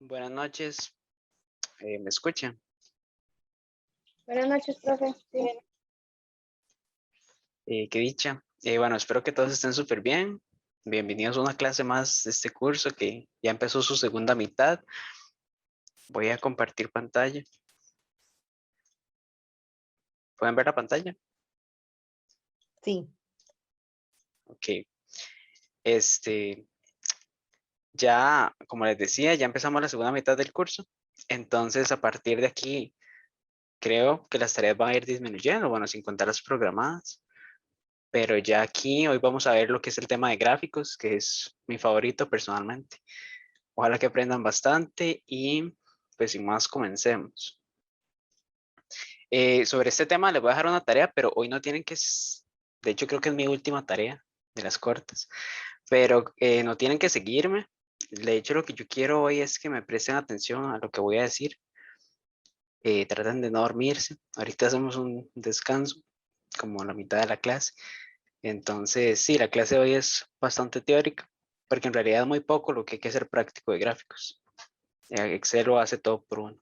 Buenas noches, ¿me escuchan? Buenas noches, profe. Sí. Qué dicha. Bueno, espero que todos estén súper bien. Bienvenidos a una clase más de este curso que ya empezó su segunda mitad. Voy a compartir pantalla. ¿Pueden ver la pantalla? Sí. Ok. Este, ya, como les decía, ya empezamos la segunda mitad del curso. Entonces, a partir de aquí, creo que las tareas van a ir disminuyendo, bueno, sin contar las programadas. Pero ya aquí, hoy vamos a ver lo que es el tema de gráficos, que es mi favorito personalmente. Ojalá que aprendan bastante y pues sin más comencemos. Sobre este tema les voy a dejar una tarea, pero hoy no tienen que, de hecho creo que es mi última tarea de las cortas, pero no tienen que seguirme. De hecho lo que yo quiero hoy es que me presten atención a lo que voy a decir. Traten de no dormirse. Ahorita hacemos un descanso, como la mitad de la clase. Entonces, sí, la clase de hoy es bastante teórica, porque en realidad es muy poco lo que hay que hacer práctico de gráficos. Excel lo hace todo por uno.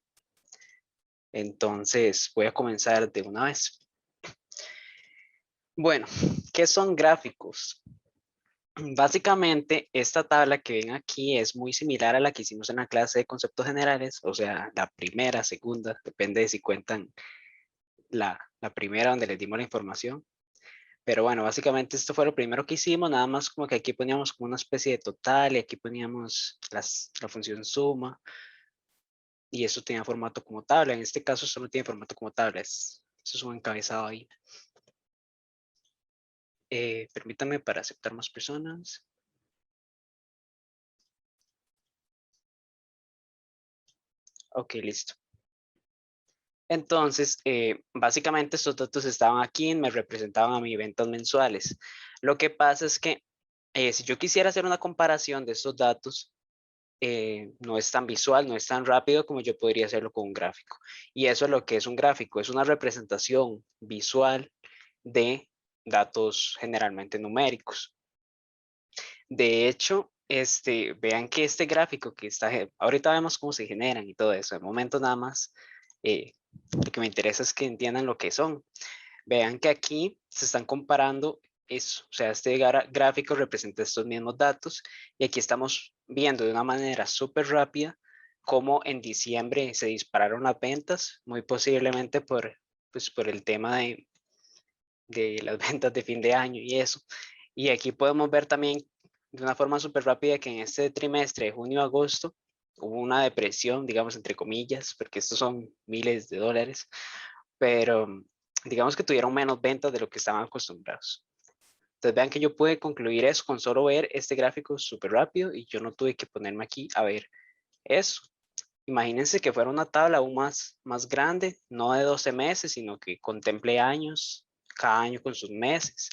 Entonces voy a comenzar de una vez. Bueno, ¿qué son gráficos? Básicamente, esta tabla que ven aquí es muy similar a la que hicimos en la clase de conceptos generales, o sea, la primera, segunda, depende de si cuentan la primera donde les dimos la información. Pero bueno, básicamente esto fue lo primero que hicimos, nada más como que aquí poníamos como una especie de total y aquí poníamos la función suma y eso tenía formato como tabla. En este caso solo tiene formato como tabla, eso es un encabezado ahí. Permítame para aceptar más personas. Ok, listo. Entonces, básicamente estos datos estaban aquí, me representaban a mis ventas mensuales. Lo que pasa es que si yo quisiera hacer una comparación de estos datos, no es tan visual, no es tan rápido como yo podría hacerlo con un gráfico. Y eso es lo que es un gráfico, es una representación visual de datos generalmente numéricos. De hecho, vean que este gráfico que está, ahorita vemos cómo se generan y todo eso. De momento nada más, lo que me interesa es que entiendan lo que son. Vean que aquí se están comparando eso, o sea, este gráfico representa estos mismos datos y aquí estamos viendo de una manera súper rápida cómo en diciembre se dispararon las ventas, muy posiblemente pues, por el tema de las ventas de fin de año y eso. Y aquí podemos ver también de una forma súper rápida que en este trimestre de junio a agosto hubo una depresión, digamos, entre comillas, porque estos son miles de dólares, pero digamos que tuvieron menos ventas de lo que estaban acostumbrados. Entonces vean que yo pude concluir eso con solo ver este gráfico súper rápido y yo no tuve que ponerme aquí a ver eso. Imagínense que fuera una tabla aún más grande, no de 12 meses, sino que contemple años, cada año con sus meses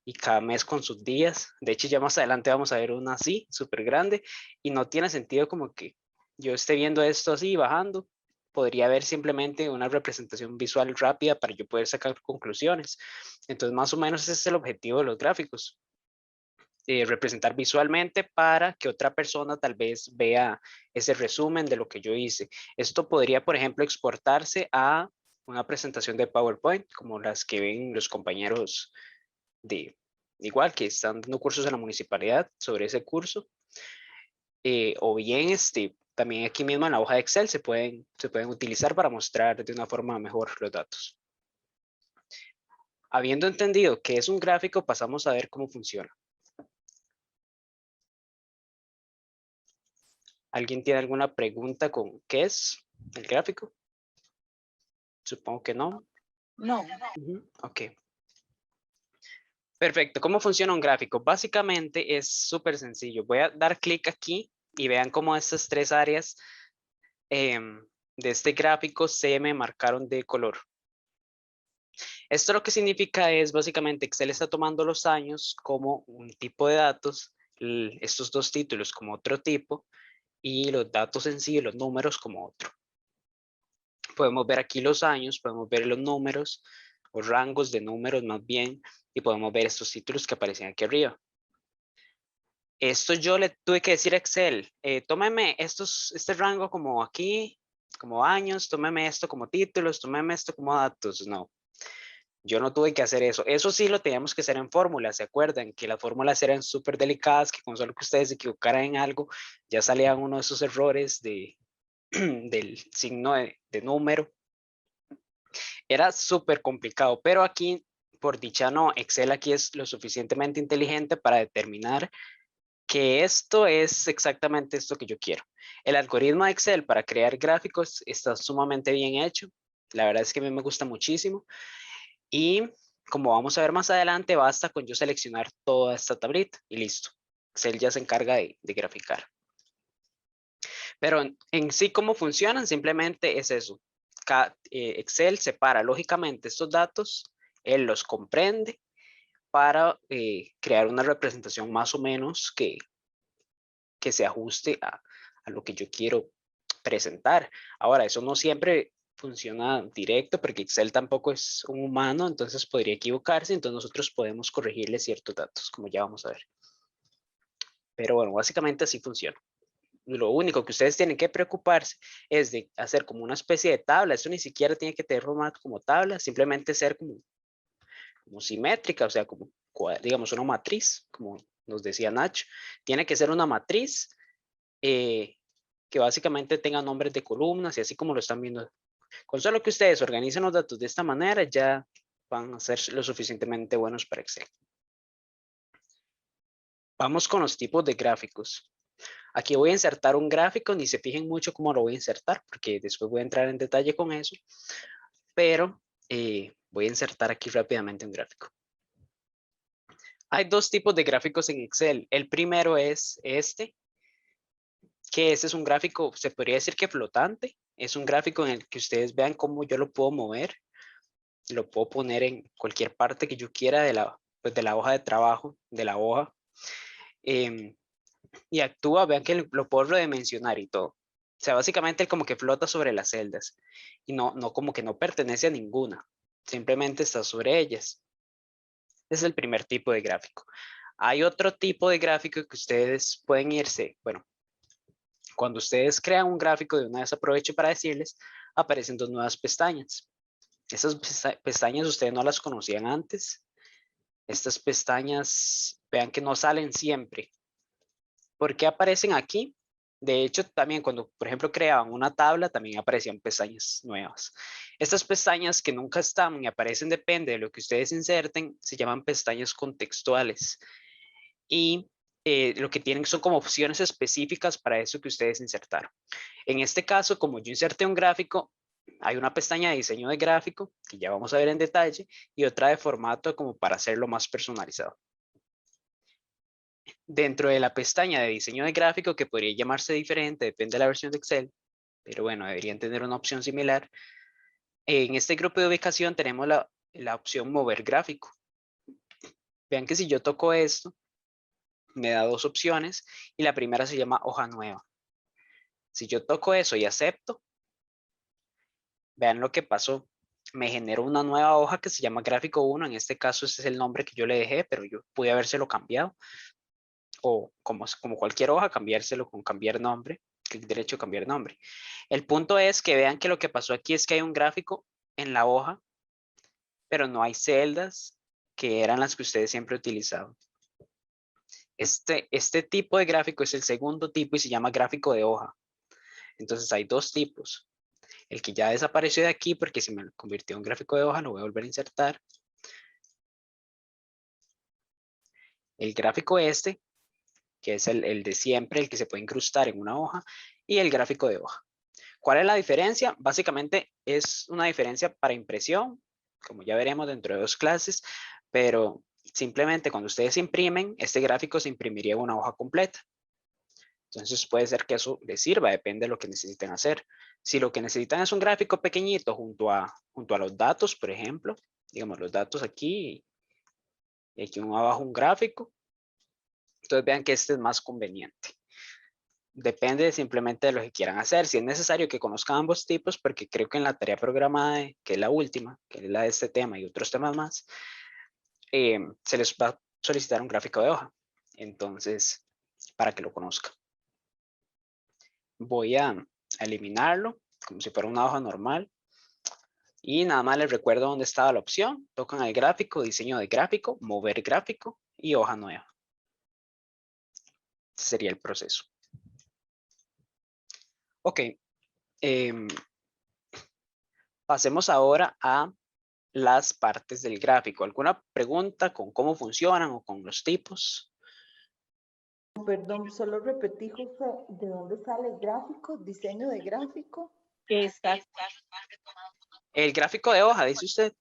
y cada mes con sus días. De hecho, ya más adelante vamos a ver una así, súper grande, y no tiene sentido como que yo esté viendo esto así bajando. Podría haber simplemente una representación visual rápida para yo poder sacar conclusiones. Entonces, más o menos ese es el objetivo de los gráficos. Representar visualmente para que otra persona tal vez vea ese resumen de lo que yo hice. Esto podría, por ejemplo, exportarse a una presentación de PowerPoint, como las que ven los compañeros de igual que están dando cursos en la municipalidad sobre ese curso, o bien también aquí mismo en la hoja de Excel se pueden utilizar para mostrar de una forma mejor los datos. Habiendo entendido qué es un gráfico, pasamos a ver cómo funciona. ¿Alguien tiene alguna pregunta con qué es el gráfico? Supongo que no. No. Ok. Perfecto. ¿Cómo funciona un gráfico? Básicamente es súper sencillo. Voy a dar clic aquí y vean cómo estas tres áreas de este gráfico se me marcaron de color. Esto lo que significa es básicamente Excel está tomando los años como un tipo de datos, estos dos títulos como otro tipo y los datos en sí, los números como otro. Podemos ver aquí los años, podemos ver los números o rangos de números más bien y podemos ver estos títulos que aparecen aquí arriba. Esto yo le tuve que decir a Excel, tómeme este rango como aquí, como años, tómeme esto como títulos, tómeme esto como datos. No, yo no tuve que hacer eso. Eso sí lo teníamos que hacer en fórmulas, ¿se acuerdan? Que las fórmulas eran súper delicadas, que con solo que ustedes se equivocaran en algo, ya salían uno de esos errores del signo de número. Era súper complicado, pero aquí, por dicha no, Excel aquí es lo suficientemente inteligente para determinar que esto es exactamente esto que yo quiero. El algoritmo de Excel para crear gráficos está sumamente bien hecho. La verdad es que a mí me gusta muchísimo. Y como vamos a ver más adelante, basta con yo seleccionar toda esta tablita y listo. Excel ya se encarga de graficar. Pero en sí, ¿cómo funcionan? Simplemente es eso. Excel separa lógicamente estos datos, él los comprende para crear una representación más o menos que se ajuste a lo que yo quiero presentar. Ahora, eso no siempre funciona directo porque Excel tampoco es un humano, entonces podría equivocarse, entonces nosotros podemos corregirle ciertos datos, como ya vamos a ver. Pero bueno, básicamente así funciona. Lo único que ustedes tienen que preocuparse es de hacer como una especie de tabla. Eso ni siquiera tiene que tener formato como tabla, simplemente ser como simétrica, o sea, como digamos una matriz, como nos decía Nacho. Tiene que ser una matriz que básicamente tenga nombres de columnas y así como lo están viendo. Con solo que ustedes organicen los datos de esta manera, ya van a ser lo suficientemente buenos para Excel. Vamos con los tipos de gráficos. Aquí voy a insertar un gráfico, ni se fijen mucho cómo lo voy a insertar, porque después voy a entrar en detalle con eso, pero voy a insertar aquí rápidamente un gráfico. Hay dos tipos de gráficos en Excel. El primero es este, que este es un gráfico, se podría decir que flotante. Es un gráfico en el que ustedes vean cómo yo lo puedo mover. Lo puedo poner en cualquier parte que yo quiera pues de la hoja de trabajo, de la hoja. Y actúa, vean que lo puedo redimensionar y todo. O sea, básicamente él como que flota sobre las celdas y no como que no pertenece a ninguna, simplemente está sobre ellas. Ese es el primer tipo de gráfico. Hay otro tipo de gráfico que ustedes pueden irse, bueno, cuando ustedes crean un gráfico, de una vez aprovecho para decirles, aparecen dos nuevas pestañas. Esas pestañas ustedes no las conocían antes. Estas pestañas, vean que no salen siempre. ¿Por qué aparecen aquí? De hecho, también cuando, por ejemplo, creaban una tabla, también aparecían pestañas nuevas. Estas pestañas que nunca están y aparecen depende de lo que ustedes inserten, se llaman pestañas contextuales. Y lo que tienen son como opciones específicas para eso que ustedes insertaron. En este caso, como yo inserté un gráfico, hay una pestaña de diseño de gráfico, que ya vamos a ver en detalle, y otra de formato como para hacerlo más personalizado. Dentro de la pestaña de diseño de gráfico, que podría llamarse diferente, depende de la versión de Excel, pero bueno, deberían tener una opción similar. En este grupo de ubicación tenemos la opción mover gráfico. Vean que si yo toco esto, me da dos opciones y la primera se llama hoja nueva. Si yo toco eso y acepto, vean lo que pasó. Me generó una nueva hoja que se llama gráfico 1. En este caso, ese es el nombre que yo le dejé, pero yo pude habérselo cambiado. O como cualquier hoja, cambiárselo con cambiar nombre. Clic derecho, cambiar nombre. El punto es que vean que lo que pasó aquí es que hay un gráfico en la hoja, pero no hay celdas que eran las que ustedes siempre utilizaban. Este tipo de gráfico es el segundo tipo y se llama gráfico de hoja. Entonces hay dos tipos. El que ya desapareció de aquí porque se me convirtió en gráfico de hoja, lo voy a volver a insertar. El gráfico este, que es el de siempre, el que se puede incrustar en una hoja, y el gráfico de hoja. ¿Cuál es la diferencia? Básicamente es una diferencia para impresión, como ya veremos dentro de dos clases, pero simplemente cuando ustedes imprimen, este gráfico se imprimiría en una hoja completa. Entonces puede ser que eso les sirva, depende de lo que necesiten hacer. Si lo que necesitan es un gráfico pequeñito junto a los datos, por ejemplo, digamos los datos aquí y aquí abajo un gráfico, entonces vean que este es más conveniente. Depende simplemente de lo que quieran hacer. Si es necesario que conozcan ambos tipos, porque creo que en la tarea programada, que es la última, que es la de este tema y otros temas más, se les va a solicitar un gráfico de hoja. Entonces, para que lo conozca. Voy a eliminarlo como si fuera una hoja normal. Y nada más les recuerdo dónde estaba la opción. Tocan el gráfico, diseño de gráfico, mover gráfico y hoja nueva. Ese sería el proceso. Ok. Pasemos ahora a las partes del gráfico. ¿Alguna pregunta con cómo funcionan o con los tipos? Perdón, solo repetí, José, ¿de dónde sale el gráfico? ¿Diseño de gráfico? El gráfico de hoja, dice usted.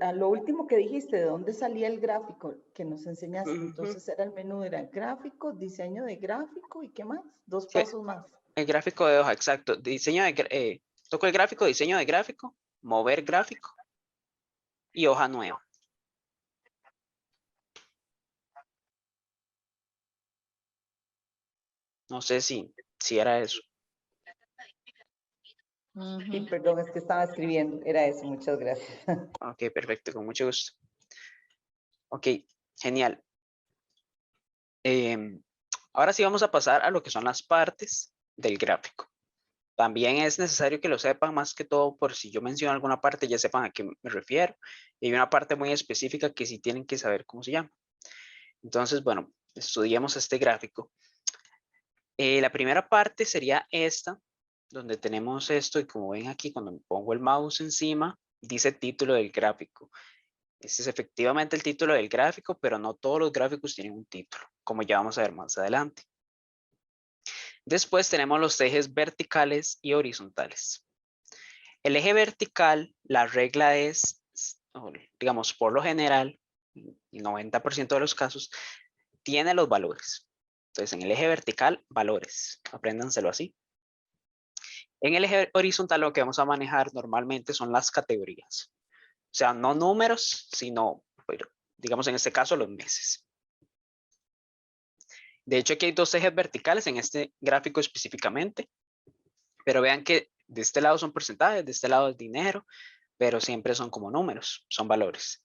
A lo último que dijiste, ¿de dónde salía el gráfico que nos enseñaste? Ujú. Entonces era el menú, era gráfico, diseño de gráfico y ¿qué más? Dos Sí, pasos más. el gráfico de hoja, exacto. Toco el gráfico, diseño de gráfico, mover gráfico y hoja nueva. No sé si era eso. Sí, perdón, es que estaba escribiendo. Era eso, muchas gracias. Ok, perfecto, con mucho gusto. Ok, genial. Ahora sí vamos a pasar a lo que son las partes del gráfico. También es necesario que lo sepan más que todo por si yo menciono alguna parte ya sepan a qué me refiero. Y hay una parte muy específica que sí tienen que saber cómo se llama. Entonces, bueno, estudiemos este gráfico. La primera parte sería esta, donde tenemos esto y como ven aquí cuando me pongo el mouse encima, dice título del gráfico. Este es efectivamente el título del gráfico, pero no todos los gráficos tienen un título, como ya vamos a ver más adelante. Después tenemos los ejes verticales y horizontales. El eje vertical, la regla es, digamos, por lo general, el 90% de los casos, tiene los valores. Entonces, en el eje vertical, valores. Apréndanselo así. En el eje horizontal, lo que vamos a manejar normalmente son las categorías. O sea, no números, sino, digamos, en este caso, los meses. De hecho, aquí hay dos ejes verticales en este gráfico específicamente. Pero vean que de este lado son porcentajes, de este lado es dinero, pero siempre son como números, son valores.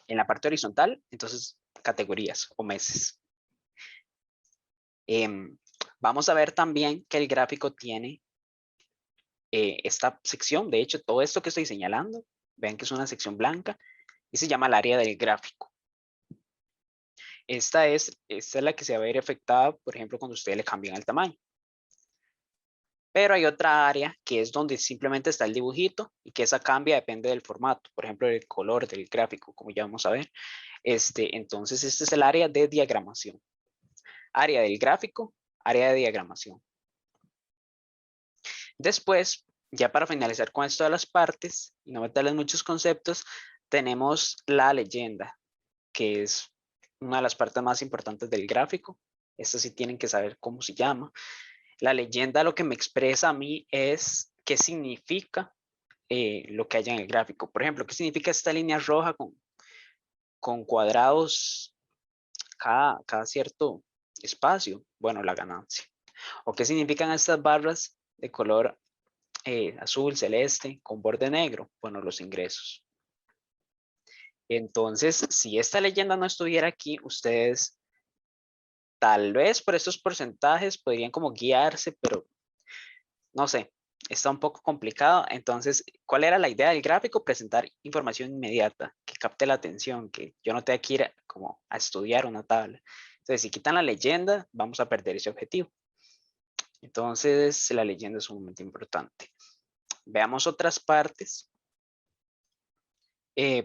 En la parte horizontal, entonces, categorías o meses. Vamos a ver también que el gráfico tiene esta sección. De hecho, todo esto que estoy señalando, vean que es una sección blanca y se llama el área del gráfico. Esta es la que se va a ver afectada, por ejemplo, cuando ustedes le cambian el tamaño. Pero hay otra área que es donde simplemente está el dibujito y que esa cambia depende del formato, por ejemplo, el color del gráfico, como ya vamos a ver. Entonces, este es el área de diagramación. Área del gráfico, área de diagramación. Después, ya para finalizar con esto de las partes y no meterles muchos conceptos, tenemos la leyenda, que es una de las partes más importantes del gráfico. Esto sí tienen que saber cómo se llama. La leyenda lo que me expresa a mí es qué significa lo que hay en el gráfico. Por ejemplo, ¿qué significa esta línea roja con cuadrados cada cierto espacio? Bueno, la ganancia. ¿O qué significan estas barras de color azul, celeste, con borde negro? Bueno, los ingresos. Entonces, si esta leyenda no estuviera aquí, ustedes tal vez por estos porcentajes podrían como guiarse, pero no sé, está un poco complicado. Entonces, ¿cuál era la idea del gráfico? Presentar información inmediata, que capte la atención, que yo no tenga que ir como a estudiar una tabla. Entonces, si quitan la leyenda, vamos a perder ese objetivo. Entonces, la leyenda es sumamente importante. Veamos otras partes.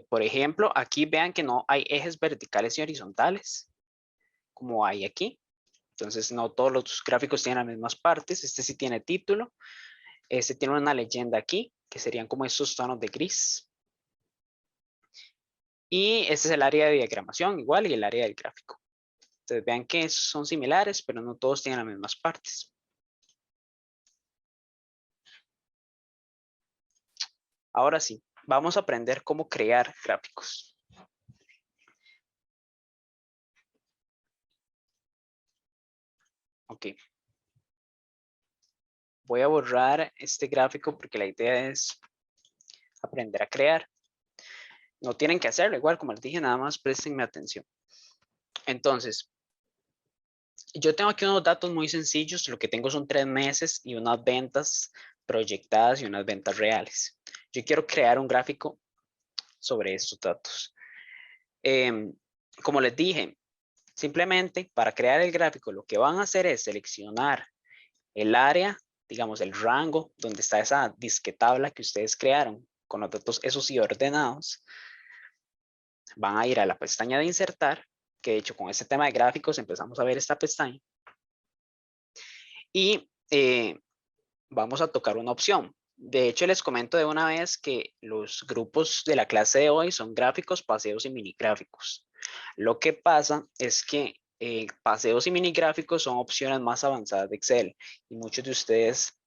Por ejemplo, aquí vean que no hay ejes verticales y horizontales, como hay aquí. Entonces, no todos los gráficos tienen las mismas partes. Este sí tiene título. Este tiene una leyenda aquí, que serían como estos tonos de gris. Y este es el área de diagramación, igual, y el área del gráfico. Entonces, vean que son similares, pero no todos tienen las mismas partes. Ahora sí, vamos a aprender cómo crear gráficos. Ok. Voy a borrar este gráfico porque la idea es aprender a crear. No tienen que hacerlo igual, como les dije, nada más préstenme atención. Entonces, Yo tengo aquí unos datos muy sencillos. Lo que tengo son 3 meses y unas ventas proyectadas y unas ventas reales. Yo quiero crear un gráfico sobre estos datos. Como les dije, simplemente para crear el gráfico, lo que van a hacer es seleccionar el área, digamos el rango, donde está esa disque tabla que ustedes crearon con los datos esos sí ordenados. Van a ir a la pestaña de insertar, que de hecho con este tema de gráficos empezamos a ver esta pestaña. Y vamos a tocar una opción. De hecho, les comento de una vez que los grupos de la clase de hoy son gráficos, paseos y mini gráficos. Lo que pasa es que paseos y mini gráficos son opciones más avanzadas de Excel y muchos de ustedes,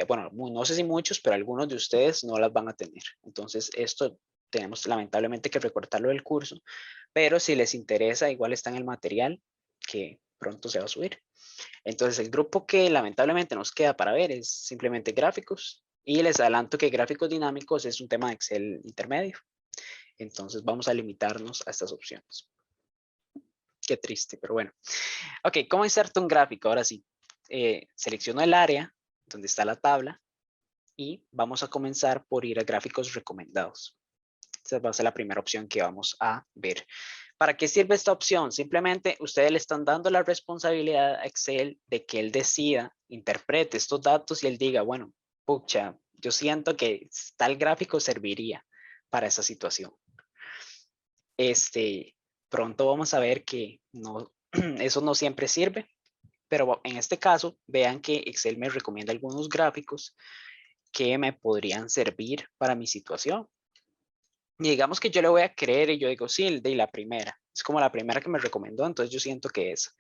bueno, no sé si muchos, pero algunos de ustedes no las van a tener. Entonces, esto tenemos lamentablemente que recortarlo del curso, pero si les interesa, igual está en el material que pronto se va a subir. Entonces, el grupo que lamentablemente nos queda para ver es simplemente gráficos. Y les adelanto que gráficos dinámicos es un tema de Excel intermedio. Entonces, vamos a limitarnos a estas opciones. Qué triste, pero bueno. Ok, ¿cómo inserto un gráfico? Ahora sí. Selecciono el área donde está la tabla y vamos a comenzar por ir a gráficos recomendados. Esa va a ser la primera opción que vamos a ver. ¿Para qué sirve esta opción? Simplemente ustedes le están dando la responsabilidad a Excel de que él decida, interprete estos datos y él diga, bueno, pucha, yo siento que tal gráfico serviría para esa situación. Pronto vamos a ver que no, eso no siempre sirve, pero en este caso, vean que Excel me recomienda algunos gráficos que me podrían servir para mi situación. Y digamos que yo le voy a creer y yo digo, sí, el de la primera. Es como la primera que me recomendó, entonces yo siento que es.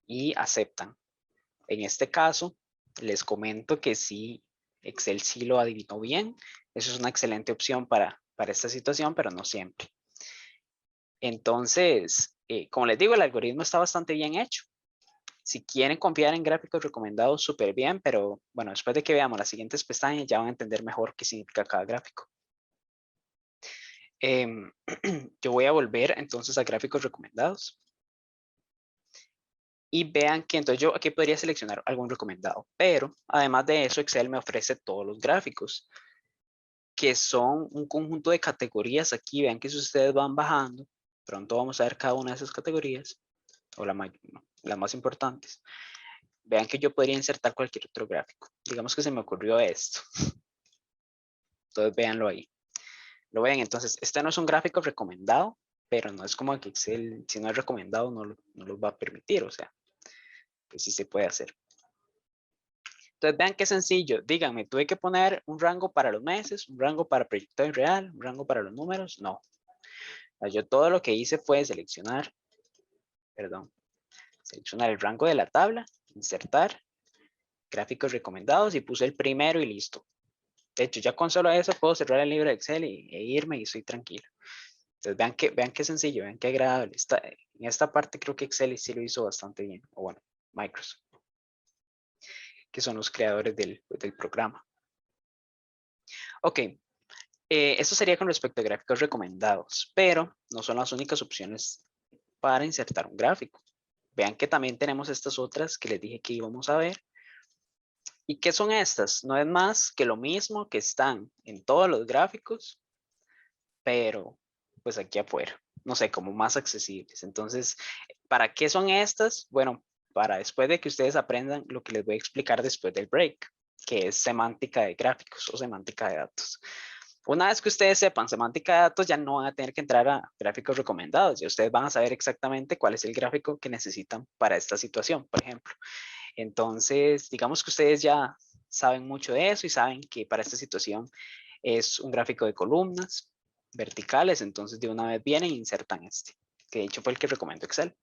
Y aceptan. En este caso, les comento que sí, Excel sí lo adivinó bien. Eso es una excelente opción para esta situación, pero no siempre. Entonces, como les digo, el algoritmo está bastante bien hecho. Si quieren confiar en gráficos recomendados, súper bien, pero bueno, después de que veamos las siguientes pestañas ya van a entender mejor qué significa cada gráfico. Yo voy a volver entonces a gráficos recomendados. Y vean que entonces yo aquí podría seleccionar algún recomendado, pero además de eso Excel me ofrece todos los gráficos, que son un conjunto de categorías aquí. Vean que si ustedes van bajando, pronto vamos a ver cada una de esas categorías, o las más importantes. Vean que yo podría insertar cualquier otro gráfico. Digamos que se me ocurrió esto. Entonces véanlo ahí. Lo ven, entonces este no es un gráfico recomendado, pero no es como que Excel, si no es recomendado, no lo va a permitir. O sea, pues sí se puede hacer. Entonces vean qué sencillo. Díganme, ¿tuve que poner un rango para los meses, un rango para proyecto real, un rango para los números? No. Yo todo lo que hice fue seleccionar el rango de la tabla, insertar, gráficos recomendados y puse el primero y listo. De hecho, ya con solo eso puedo cerrar el libro de Excel e irme y estoy tranquilo. Entonces vean qué sencillo, vean qué agradable. En esta parte creo que Excel sí lo hizo bastante bien. O bueno, Microsoft, que son los creadores del programa. Ok, esto sería con respecto a gráficos recomendados, pero no son las únicas opciones para insertar un gráfico. Vean que también tenemos estas otras que les dije que íbamos a ver. ¿Y qué son estas? No es más que lo mismo que están en todos los gráficos, pero pues aquí afuera. No sé, como más accesibles. Entonces, ¿para qué son estas? Bueno, para después de que ustedes aprendan lo que les voy a explicar después del break, que es semántica de gráficos o semántica de datos. Una vez que ustedes sepan semántica de datos, ya no van a tener que entrar a gráficos recomendados. Ya ustedes van a saber exactamente cuál es el gráfico que necesitan para esta situación, por ejemplo. Entonces, digamos que ustedes ya saben mucho de eso y saben que para esta situación es un gráfico de columnas verticales. Entonces, de una vez vienen e insertan este, que de hecho fue el que recomendó Excel.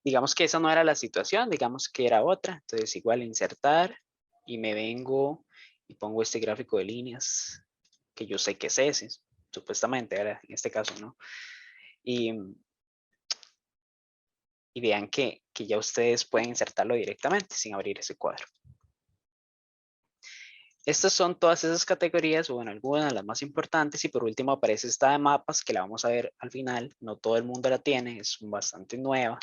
Digamos que esa no era la situación, digamos que era otra. Entonces, igual insertar y me vengo y pongo este gráfico de líneas que yo sé que es ese, supuestamente, ¿verdad? En este caso, ¿no? Y vean que ya ustedes pueden insertarlo directamente sin abrir ese cuadro. Estas son todas esas categorías, o bueno, algunas de las más importantes, y por último aparece esta de mapas, que la vamos a ver al final. No todo el mundo la tiene, es bastante nueva.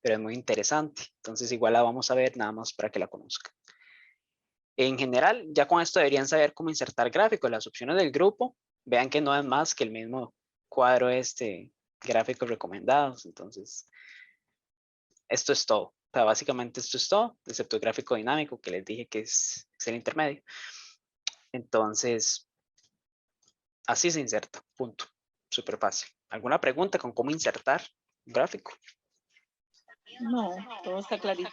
pero es muy interesante. Entonces igual la vamos a ver nada más para que la conozcan. En general, ya con esto deberían saber cómo insertar gráficos. Las opciones del grupo, vean que no es más que el mismo cuadro gráficos recomendados. Entonces, esto es todo. O sea, básicamente esto es todo, excepto el gráfico dinámico que les dije que es el intermedio. Entonces, así se inserta, punto. Súper fácil. ¿Alguna pregunta con cómo insertar un gráfico? No, todo está clarito.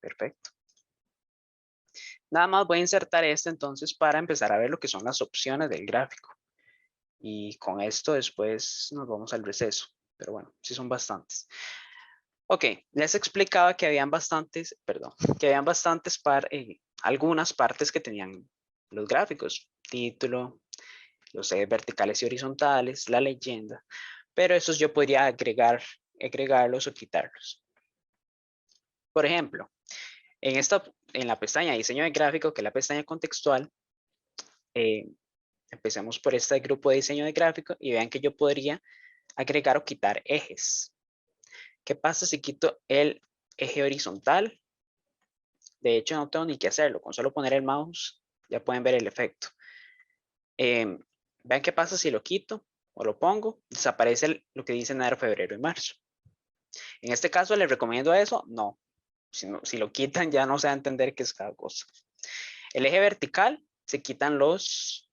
Perfecto. Nada más voy a insertar esto entonces para empezar a ver lo que son las opciones del gráfico. Y con esto después nos vamos al receso. Pero bueno, sí son bastantes. Ok, les explicaba que habían bastantes, algunas partes que tenían los gráficos. Título, los ejes verticales y horizontales, la leyenda. Pero esos yo podría agregarlos o quitarlos. Por ejemplo, en la pestaña diseño de gráfico, que es la pestaña contextual, empecemos por este grupo de diseño de gráfico y vean que yo podría agregar o quitar ejes. ¿Qué pasa si quito el eje horizontal? De hecho, no tengo ni que hacerlo. Con solo poner el mouse ya pueden ver el efecto. Vean qué pasa si lo quito o lo pongo. Desaparece lo que dice enero, febrero y marzo. En este caso, ¿les recomiendo eso? No. Si lo quitan, ya no se va a entender qué es cada cosa. El eje vertical, se quitan los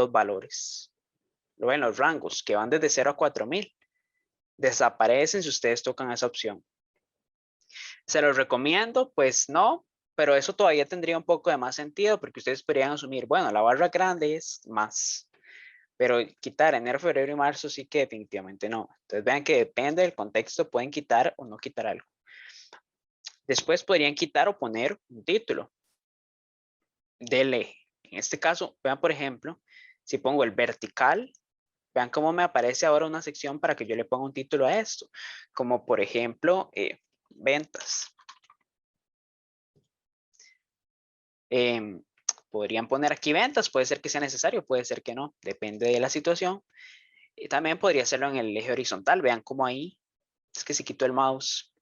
valores. Lo ven, los rangos que van desde 0 a 4000. Desaparecen si ustedes tocan esa opción. ¿Se los recomiendo? Pues no, pero eso todavía tendría un poco de más sentido porque ustedes podrían asumir, bueno, la barra grande es más, pero quitar enero, febrero y marzo sí que definitivamente no. Entonces vean que depende del contexto, pueden quitar o no quitar algo. Después podrían quitar o poner un título del eje. En este caso, vean por ejemplo, si pongo el vertical, vean cómo me aparece ahora una sección para que yo le ponga un título a esto, como por ejemplo, ventas. Podrían poner aquí ventas, puede ser que sea necesario, puede ser que no, depende de la situación. Y también podría hacerlo en el eje horizontal, vean cómo ahí, es que si quito el mouse,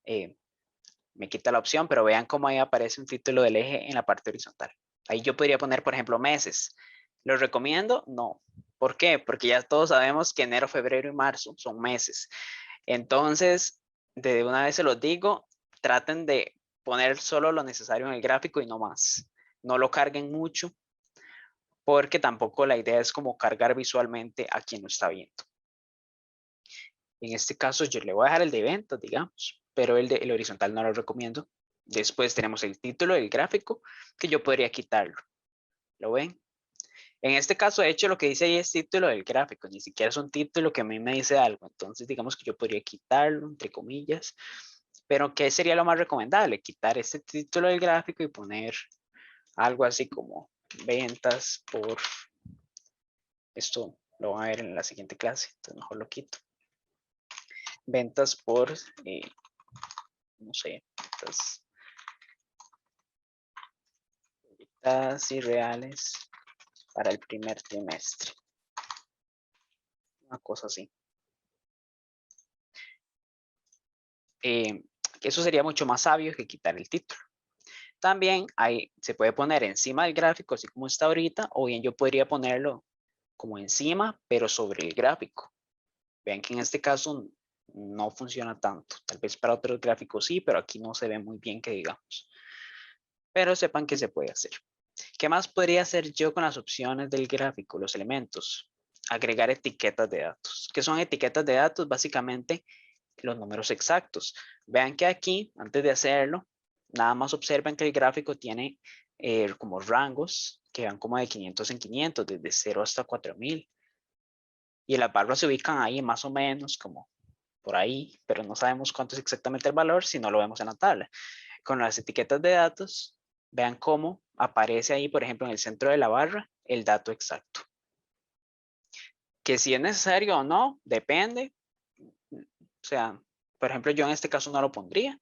me quita la opción, pero vean cómo ahí aparece un título del eje en la parte horizontal. Ahí yo podría poner, por ejemplo, meses. ¿Los recomiendo? No. ¿Por qué? Porque ya todos sabemos que enero, febrero y marzo son meses. Entonces, de una vez se los digo, traten de poner solo lo necesario en el gráfico y no más. No lo carguen mucho, porque tampoco la idea es como cargar visualmente a quien lo está viendo. En este caso yo le voy a dejar el de eventos, digamos, pero el horizontal no lo recomiendo. Después tenemos el título del gráfico, que yo podría quitarlo. ¿Lo ven? En este caso, de hecho, lo que dice ahí es título del gráfico, ni siquiera es un título que a mí me dice algo. Entonces, digamos que yo podría quitarlo, entre comillas. Pero, ¿qué sería lo más recomendable? Quitar este título del gráfico y poner algo así como ventas por... Esto lo van a ver en la siguiente clase, entonces mejor lo quito. Ventas por, no sé, ventas y reales para el primer trimestre. Una cosa así. Eso sería mucho más sabio que quitar el título. También se puede poner encima del gráfico, así como está ahorita, o bien yo podría ponerlo como encima, pero sobre el gráfico. Vean que en este caso no funciona tanto. Tal vez para otros gráficos sí, pero aquí no se ve muy bien que digamos. Pero sepan que se puede hacer. ¿Qué más podría hacer yo con las opciones del gráfico? Los elementos. Agregar etiquetas de datos. ¿Qué son etiquetas de datos? Básicamente los números exactos. Vean que aquí, antes de hacerlo, nada más observen que el gráfico tiene como rangos que van como de 500 en 500, desde 0 hasta 4000. Y las barras se ubican ahí más o menos como por ahí, pero no sabemos cuánto es exactamente el valor si no lo vemos en la tabla. Con las etiquetas de datos, vean cómo aparece ahí, por ejemplo, en el centro de la barra, el dato exacto. Que si es necesario o no, depende. O sea, por ejemplo, yo en este caso no lo pondría,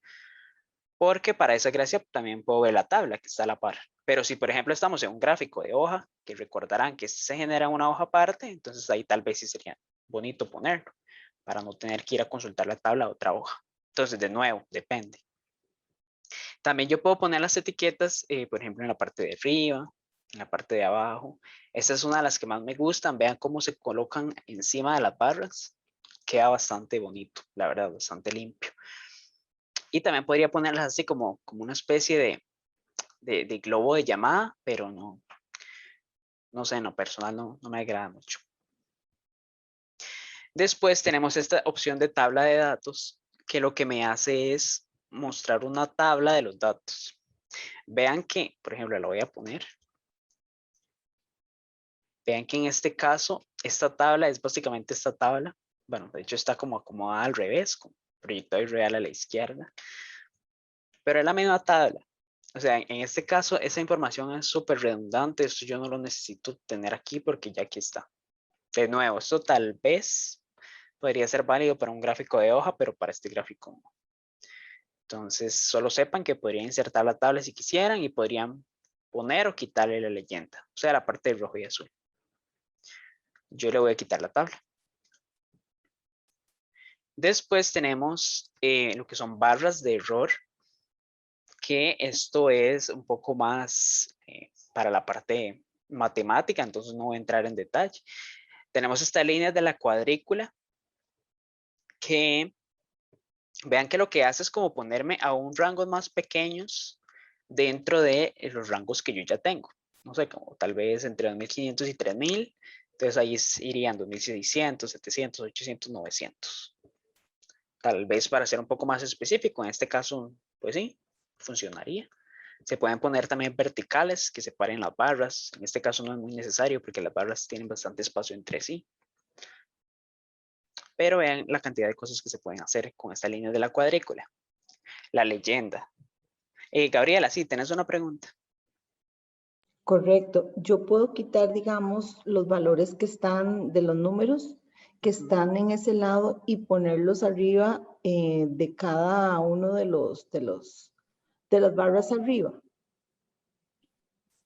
porque para esa gracia también puedo ver la tabla que está a la par. Pero si, por ejemplo, estamos en un gráfico de hoja, que recordarán que se genera una hoja aparte, entonces ahí tal vez sí sería bonito ponerlo. para no tener que ir a consultar la tabla a otra hoja. Entonces, de nuevo, depende. También yo puedo poner las etiquetas, por ejemplo, en la parte de arriba, en la parte de abajo. Esta es una de las que más me gustan. Vean cómo se colocan encima de las barras. Queda bastante bonito, la verdad, bastante limpio. Y también podría ponerlas así como una especie de globo de llamada, pero no sé, en lo personal no me agrada mucho. Después tenemos esta opción de tabla de datos, que lo que me hace es mostrar una tabla de los datos. Vean que, por ejemplo, la voy a poner. Vean que en este caso, esta tabla es básicamente esta tabla. Bueno, de hecho está como acomodada al revés, con proyectado y real a la izquierda. Pero es la misma tabla. O sea, en este caso, esa información es súper redundante. Esto yo no lo necesito tener aquí porque ya aquí está. De nuevo, esto tal vez podría ser válido para un gráfico de hoja, pero para este gráfico no. Entonces, solo sepan que podrían insertar la tabla si quisieran y podrían poner o quitarle la leyenda. O sea, la parte de rojo y azul. Yo le voy a quitar la tabla. Después tenemos lo que son barras de error, que esto es un poco más para la parte matemática, entonces no voy a entrar en detalle. Tenemos esta línea de la cuadrícula que vean que lo que hace es como ponerme a un rango más pequeños dentro de los rangos que yo ya tengo. No sé, como tal vez entre 2500 y 3000. Entonces ahí irían 2600, 700, 800, 900. Tal vez para ser un poco más específico, en este caso, pues sí, funcionaría. Se pueden poner también verticales que separen las barras. En este caso no es muy necesario porque las barras tienen bastante espacio entre sí. Pero vean la cantidad de cosas que se pueden hacer con esta línea de la cuadrícula. La leyenda. Gabriela, sí, tenés una pregunta. Correcto. Yo puedo quitar, digamos, los valores que están de los números que están en ese lado y ponerlos arriba de cada uno de las barras arriba.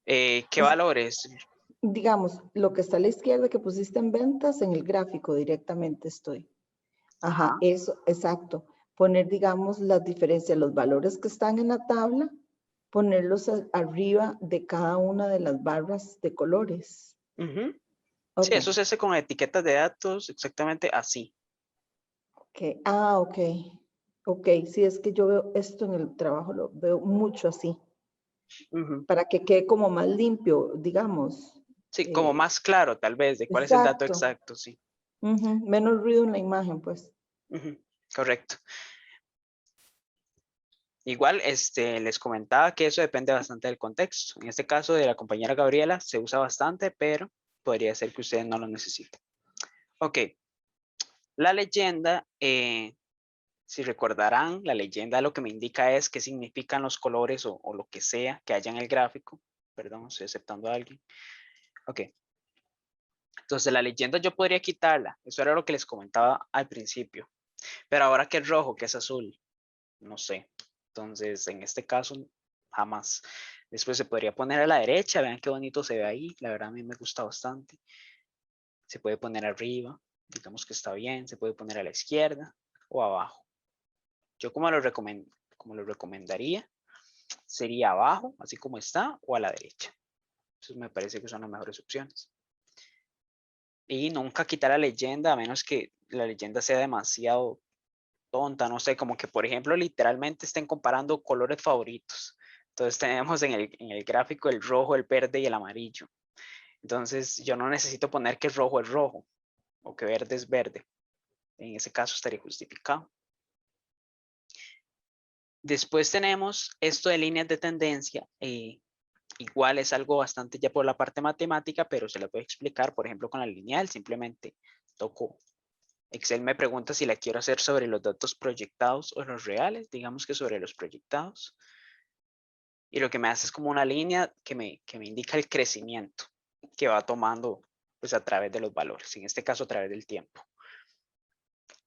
¿Qué valores? Digamos, lo que está a la izquierda que pusiste en ventas, en el gráfico directamente estoy. Ajá, Ajá. eso, exacto. Poner, digamos, las diferencias, los valores que están en la tabla, ponerlos arriba de cada una de las barras de colores. Sí, Ok, eso se hace con etiquetas de datos exactamente así. ok. Ah, ok. Ok, sí, es que yo veo esto en el trabajo, lo veo mucho así, para que quede como más limpio, digamos. Sí, como Eh, más claro tal vez de cuál es el dato exacto. exacto, sí. Menos ruido en la imagen, pues. Correcto. Igual, les comentaba que eso depende bastante del contexto. En este caso de la compañera Gabriela se usa bastante, pero podría ser que ustedes no lo necesiten. Ok, la leyenda, si recordarán, la leyenda lo que me indica es qué significan los colores o lo que sea que haya en el gráfico. Perdón, estoy aceptando a alguien. Ok, entonces la leyenda yo podría quitarla. Eso era lo que les comentaba al principio. Pero ahora que es rojo, que es azul, no sé. Entonces, en este caso, jamás. Después se podría poner a la derecha, vean qué bonito se ve ahí. La verdad a mí me gusta bastante. Se puede poner arriba, digamos que está bien. Se puede poner a la izquierda o abajo. Yo como lo recomendaría, sería abajo, así como está, o a la derecha. Eso me parece que son las mejores opciones. Y nunca quitar la leyenda, a menos que la leyenda sea demasiado tonta, no sé, como que por ejemplo literalmente estén comparando colores favoritos. Entonces tenemos en el gráfico el rojo, el verde y el amarillo. Entonces yo no necesito poner que rojo es rojo o que verde es verde. En ese caso estaría justificado. Después tenemos esto de líneas de tendencia. Igual es algo bastante ya por la parte matemática, pero se lo voy a explicar, por ejemplo, con la lineal. Simplemente toco. Excel me pregunta si la quiero hacer sobre los datos proyectados o los reales. Digamos que sobre los proyectados. Y lo que me hace es como una línea que me indica el crecimiento que va tomando pues a través de los valores, en este caso a través del tiempo.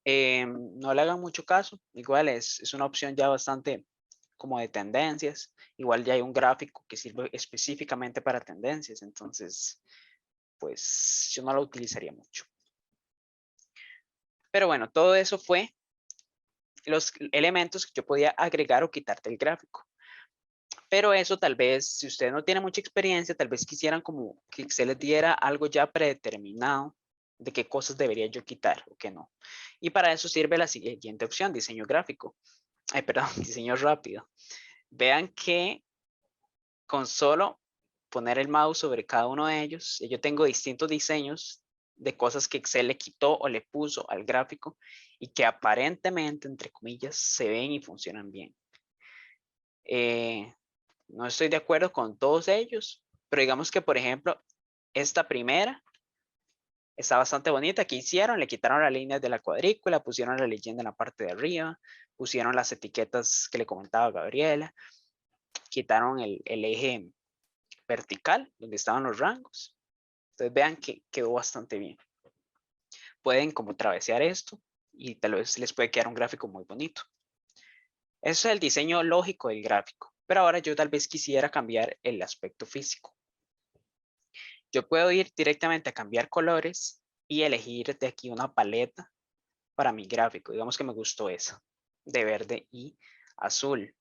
No le hagan mucho caso, igual es una opción ya bastante como de tendencias, igual ya hay un gráfico que sirve específicamente para tendencias, entonces pues yo no lo utilizaría mucho. Pero bueno, todo eso fue los elementos que yo podía agregar o quitar del gráfico. Pero eso tal vez, si usted no tiene mucha experiencia, tal vez quisieran como que Excel les diera algo ya predeterminado de qué cosas debería yo quitar o qué no. Y para eso sirve la siguiente opción, diseño gráfico. Ay, perdón, diseño rápido. Vean que con solo poner el mouse sobre cada uno de ellos, yo tengo distintos diseños de cosas que Excel le quitó o le puso al gráfico y que aparentemente, entre comillas, se ven y funcionan bien. No estoy de acuerdo con todos ellos, pero digamos que, por ejemplo, esta primera está bastante bonita. ¿Qué hicieron? Le quitaron las líneas de la cuadrícula, pusieron la leyenda en la parte de arriba, pusieron las etiquetas que le comentaba Gabriela, quitaron el eje vertical donde estaban los rangos. Entonces vean que quedó bastante bien. Pueden como travesear esto y tal vez les puede quedar un gráfico muy bonito. Eso es el diseño lógico del gráfico, pero ahora yo tal vez quisiera cambiar el aspecto físico. Yo puedo ir directamente a cambiar colores y elegir de aquí una paleta para mi gráfico. Digamos que me gustó esa, de verde y azul.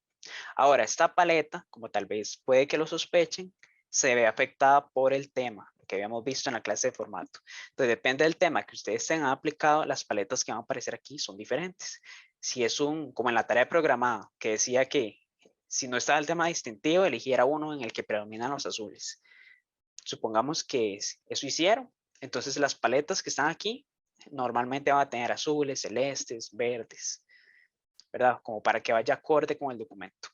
Ahora, esta paleta, como tal vez puede que lo sospechen, se ve afectada por el tema que habíamos visto en la clase de formato. Entonces, depende del tema que ustedes tengan aplicado, las paletas que van a aparecer aquí son diferentes. Si es como en la tarea de programado, que decía que si no estaba el tema distintivo, eligiera uno en el que predominan los azules. Supongamos que eso hicieron. Entonces, las paletas que están aquí normalmente van a tener azules, celestes, verdes, ¿verdad? Como para que vaya acorde con el documento.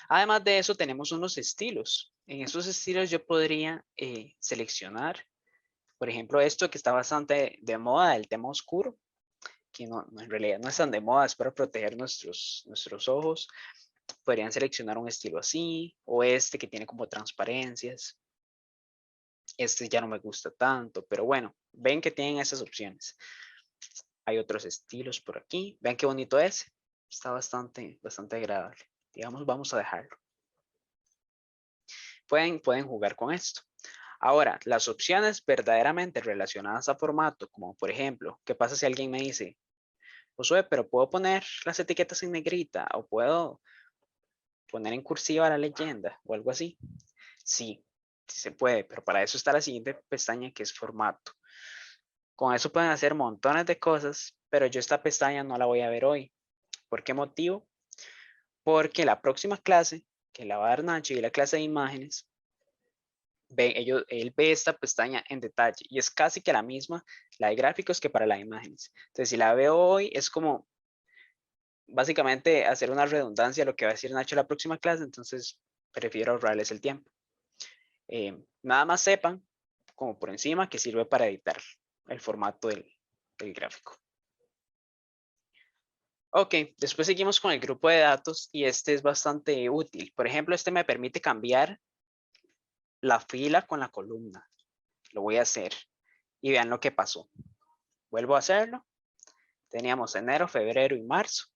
Además de eso, tenemos unos estilos. En esos estilos yo podría seleccionar, por ejemplo, esto que está bastante de moda, el tema oscuro, que en realidad no es tan de moda, es para proteger nuestros ojos. Podrían seleccionar un estilo así, o este que tiene como transparencias. Este ya no me gusta tanto, pero bueno, ven que tienen esas opciones. Hay otros estilos por aquí. Vean qué bonito es. Está bastante agradable. Digamos, vamos a dejarlo. Pueden jugar con esto. Ahora, las opciones verdaderamente relacionadas a formato, como por ejemplo, ¿qué pasa si alguien me dice, Josué, pero puedo poner las etiquetas en negrita o puedo poner en cursiva la leyenda o algo así? Sí, sí se puede, pero para eso está la siguiente pestaña que es formato. Con eso pueden hacer montones de cosas, pero yo esta pestaña no la voy a ver hoy. ¿Por qué motivo? Porque la próxima clase, que la va a dar Nacho, y la clase de imágenes, él ve esta pestaña en detalle y es casi que la misma, la de gráficos, que para las imágenes. Entonces, si la veo hoy, es como básicamente hacer una redundancia a lo que va a decir Nacho en la próxima clase, entonces prefiero ahorrarles el tiempo. Nada más sepan, como por encima, que sirve para editar el formato del gráfico. Ok, después seguimos con el grupo de datos y este es bastante útil. Por ejemplo, este me permite cambiar la fila con la columna. Lo voy a hacer y vean lo que pasó. Vuelvo a hacerlo. Teníamos enero, febrero y marzo.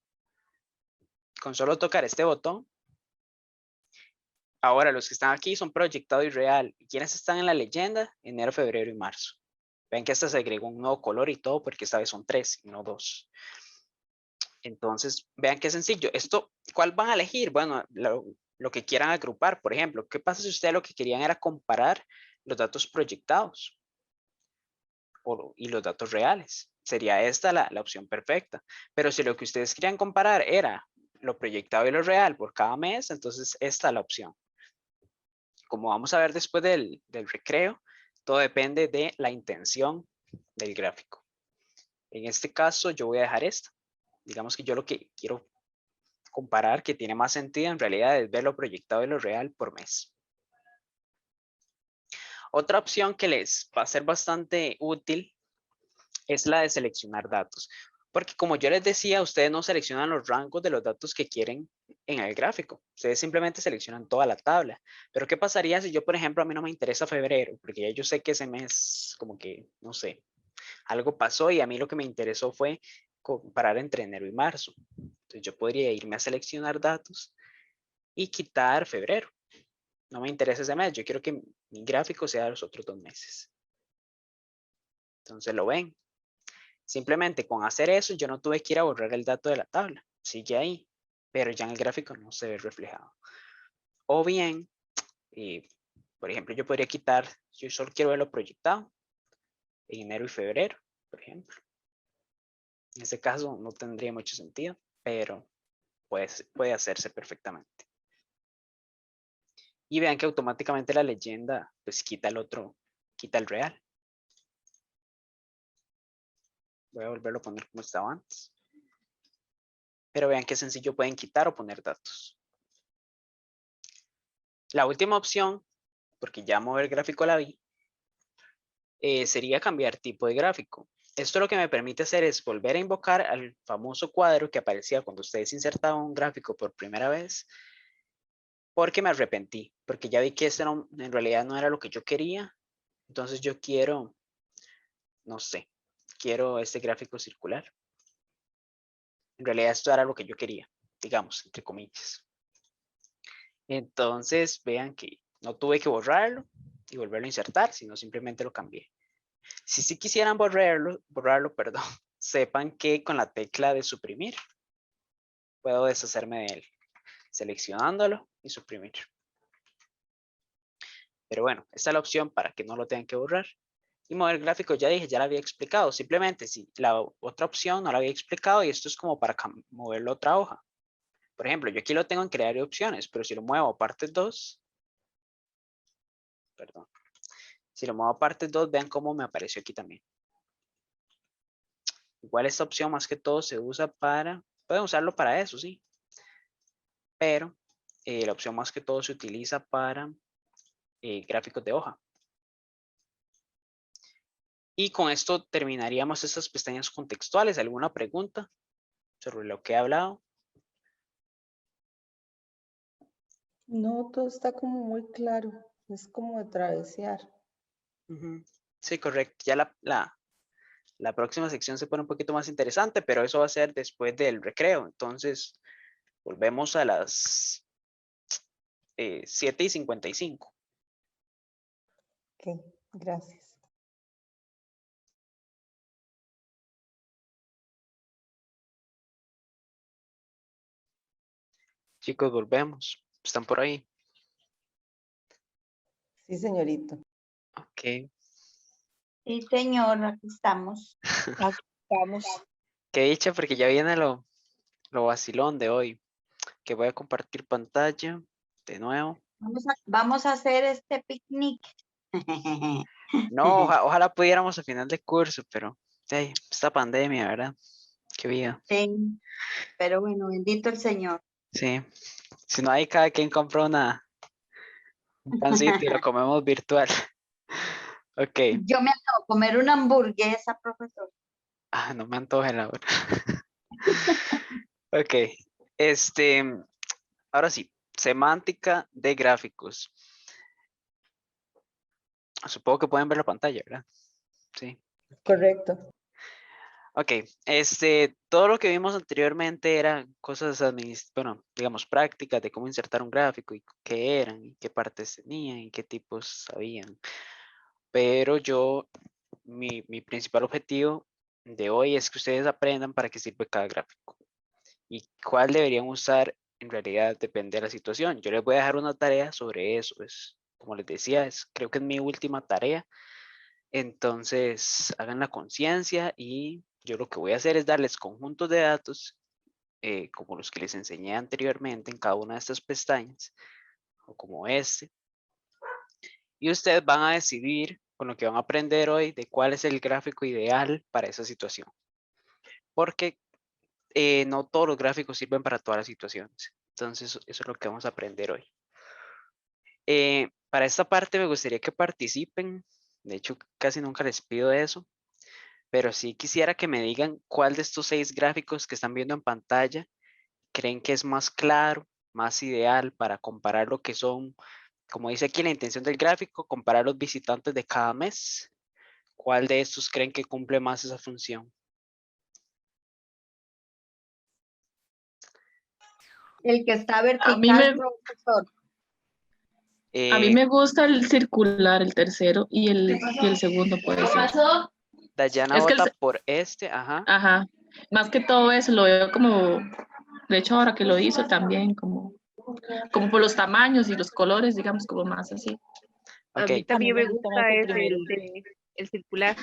Con solo tocar este botón. Ahora los que están aquí son proyectado y real. ¿Y quiénes están en la leyenda? Enero, febrero y marzo. Ven que hasta se agregó un nuevo color y todo porque esta vez son 3 y no 2. Entonces, vean qué sencillo. Esto, ¿cuál van a elegir? Bueno, lo que quieran agrupar. Por ejemplo, ¿qué pasa si ustedes lo que querían era comparar los datos proyectados y los datos reales? Sería esta la opción perfecta. Pero si lo que ustedes querían comparar era lo proyectado y lo real por cada mes, entonces esta es la opción. Como vamos a ver después del recreo, todo depende de la intención del gráfico. En este caso, yo voy a dejar esto. Digamos que yo lo que quiero comparar, que tiene más sentido en realidad, es ver lo proyectado y lo real por mes. Otra opción que les va a ser bastante útil es la de seleccionar datos. Porque como yo les decía, ustedes no seleccionan los rangos de los datos que quieren en el gráfico. Ustedes simplemente seleccionan toda la tabla. Pero ¿qué pasaría si yo, por ejemplo, a mí no me interesa febrero? Porque ya yo sé que ese mes, como que, no sé, algo pasó y a mí lo que me interesó fue comparar entre enero y marzo. Entonces yo podría irme a seleccionar datos y quitar febrero. No me interesa ese mes, yo quiero que mi gráfico sea de los otros 2 meses. Entonces lo ven. Simplemente con hacer eso, yo no tuve que ir a borrar el dato de la tabla. Sigue ahí, pero ya en el gráfico no se ve reflejado. O bien, por ejemplo, yo podría quitar, yo solo quiero verlo proyectado en enero y febrero, por ejemplo. En ese caso no tendría mucho sentido, pero puede hacerse perfectamente. Y vean que automáticamente la leyenda pues quita el real. Voy a volverlo a poner como estaba antes. Pero vean qué sencillo pueden quitar o poner datos. La última opción, porque ya mover gráfico la vi, sería cambiar tipo de gráfico. Esto lo que me permite hacer es volver a invocar al famoso cuadro que aparecía cuando ustedes insertaban un gráfico por primera vez, porque me arrepentí, porque ya vi que esto no, en realidad no era lo que yo quería. Entonces yo quiero, no sé, quiero este gráfico circular. En realidad esto era lo que yo quería, digamos, entre comillas. Entonces vean que no tuve que borrarlo y volverlo a insertar, sino simplemente lo cambié. Si sí quisieran borrarlo, perdón, sepan que con la tecla de suprimir puedo deshacerme de él, seleccionándolo y suprimir. Pero bueno, esta es la opción para que no lo tengan que borrar. Y mover gráfico, ya dije, ya la había explicado. Simplemente si la otra opción no la había explicado y esto es como para moverlo a otra hoja. Por ejemplo, yo aquí lo tengo en crear opciones, pero si lo muevo a parte 2, perdón. Si lo muevo a parte 2, vean cómo me apareció aquí también. Igual esta opción más que todo se usa para, pueden usarlo para eso, sí. Pero la opción más que todo se utiliza para gráficos de hoja. Y con esto terminaríamos estas pestañas contextuales. ¿Alguna pregunta sobre lo que he hablado? No, todo está como muy claro. Es como de travesear. Sí, correcto. Ya la próxima sección se pone un poquito más interesante, pero eso va a ser después del recreo. Entonces, volvemos a las 7:55. Ok, gracias. Chicos, volvemos. ¿Están por ahí? Sí, señorito. Ok. Sí, señor, aquí estamos. Aquí estamos. Qué dicha, porque ya viene lo vacilón de hoy. Que voy a compartir pantalla de nuevo. Vamos a hacer este picnic. No, ojalá pudiéramos a final de curso, pero hey, esta pandemia, ¿verdad? Qué vida. Sí, pero bueno, bendito el Señor. Sí. Si no hay, cada quien compra un pancito y lo comemos virtual. Ok. Yo me acabo de comer una hamburguesa, profesor. No me antoje la hora. Ok. Ahora sí, semántica de gráficos. Supongo que pueden ver la pantalla, ¿verdad? Sí. Correcto. Ok, todo lo que vimos anteriormente eran cosas bueno, digamos, prácticas de cómo insertar un gráfico y qué eran, y qué partes tenían, y qué tipos habían. Pero mi principal objetivo de hoy es que ustedes aprendan para qué sirve cada gráfico y cuál deberían usar. En realidad depende de la situación. Yo les voy a dejar una tarea sobre eso. Como les decía, creo que es mi última tarea. Entonces, hagan la conciencia y yo lo que voy a hacer es darles conjuntos de datos como los que les enseñé anteriormente en cada una de estas pestañas o como este. Y ustedes van a decidir con lo que van a aprender hoy de cuál es el gráfico ideal para esa situación. Porque no todos los gráficos sirven para todas las situaciones. Entonces, eso es lo que vamos a aprender hoy. Para esta parte me gustaría que participen. De hecho, casi nunca les pido eso. Pero sí quisiera que me digan cuál de estos 6 gráficos que están viendo en pantalla creen que es más claro, más ideal para comparar lo que son, como dice aquí la intención del gráfico, comparar los visitantes de cada mes. ¿Cuál de estos creen que cumple más esa función? El que está A mí vertical, me, profesor. a mí me gusta el circular, el tercero y el segundo puede ser. Dayana Es que vota por este, ajá. ajá, más que todo eso lo veo como, de hecho ahora que lo hizo también, como por los tamaños y los colores, digamos, como más así. A Ok, mí también me gusta gusta más el ese, primero. el circular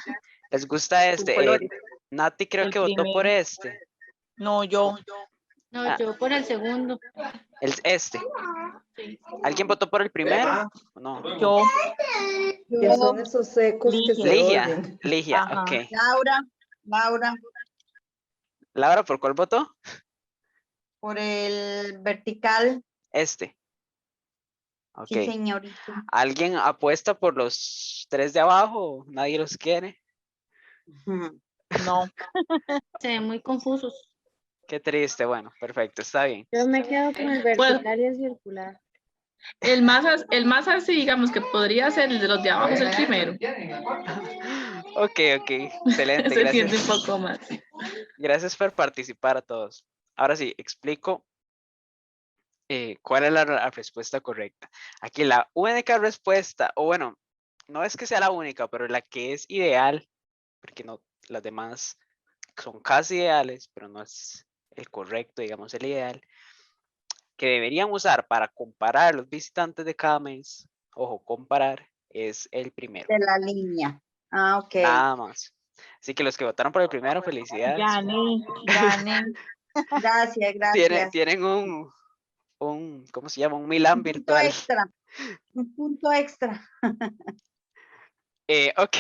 ¿les gusta con este? colores. Nati creo El que votó por primero. este. No, yo. No, Ah. yo por el segundo. Este. Sí. ¿Alguien votó por el primero? ¿O no? Yo. Que son esos secos que se Ligia, oyen. Ligia, Ajá. ok. Laura, Laura, ¿por cuál votó? por el vertical. Este. Ok. Sí, señorita. ¿Alguien apuesta por los 3 de abajo? ¿Nadie los quiere? Ujú. No. Se ven muy confusos. Qué triste. Bueno, perfecto, está bien. Yo me quedo con el vertical y el circular. El más así, digamos, que podría ser el de los de abajo, es el primero. Ok, excelente, Se entiende un gracias. poco más. Gracias por participar a todos. Ahora sí, explico cuál es la respuesta correcta. Aquí la única respuesta, o bueno, no es que sea la única, pero la que es ideal, porque no, las demás son casi ideales, pero no es el correcto, digamos, el ideal, que deberían usar para comparar los visitantes de cada mes, ojo, comparar, es el primero. De la línea. Ah, ok. Nada más. Así que los que votaron por el primero, felicidades. Gané. Gracias, gracias. Tienen ¿cómo se llama? Un Milán Punto virtual. extra. Un punto extra. Ok.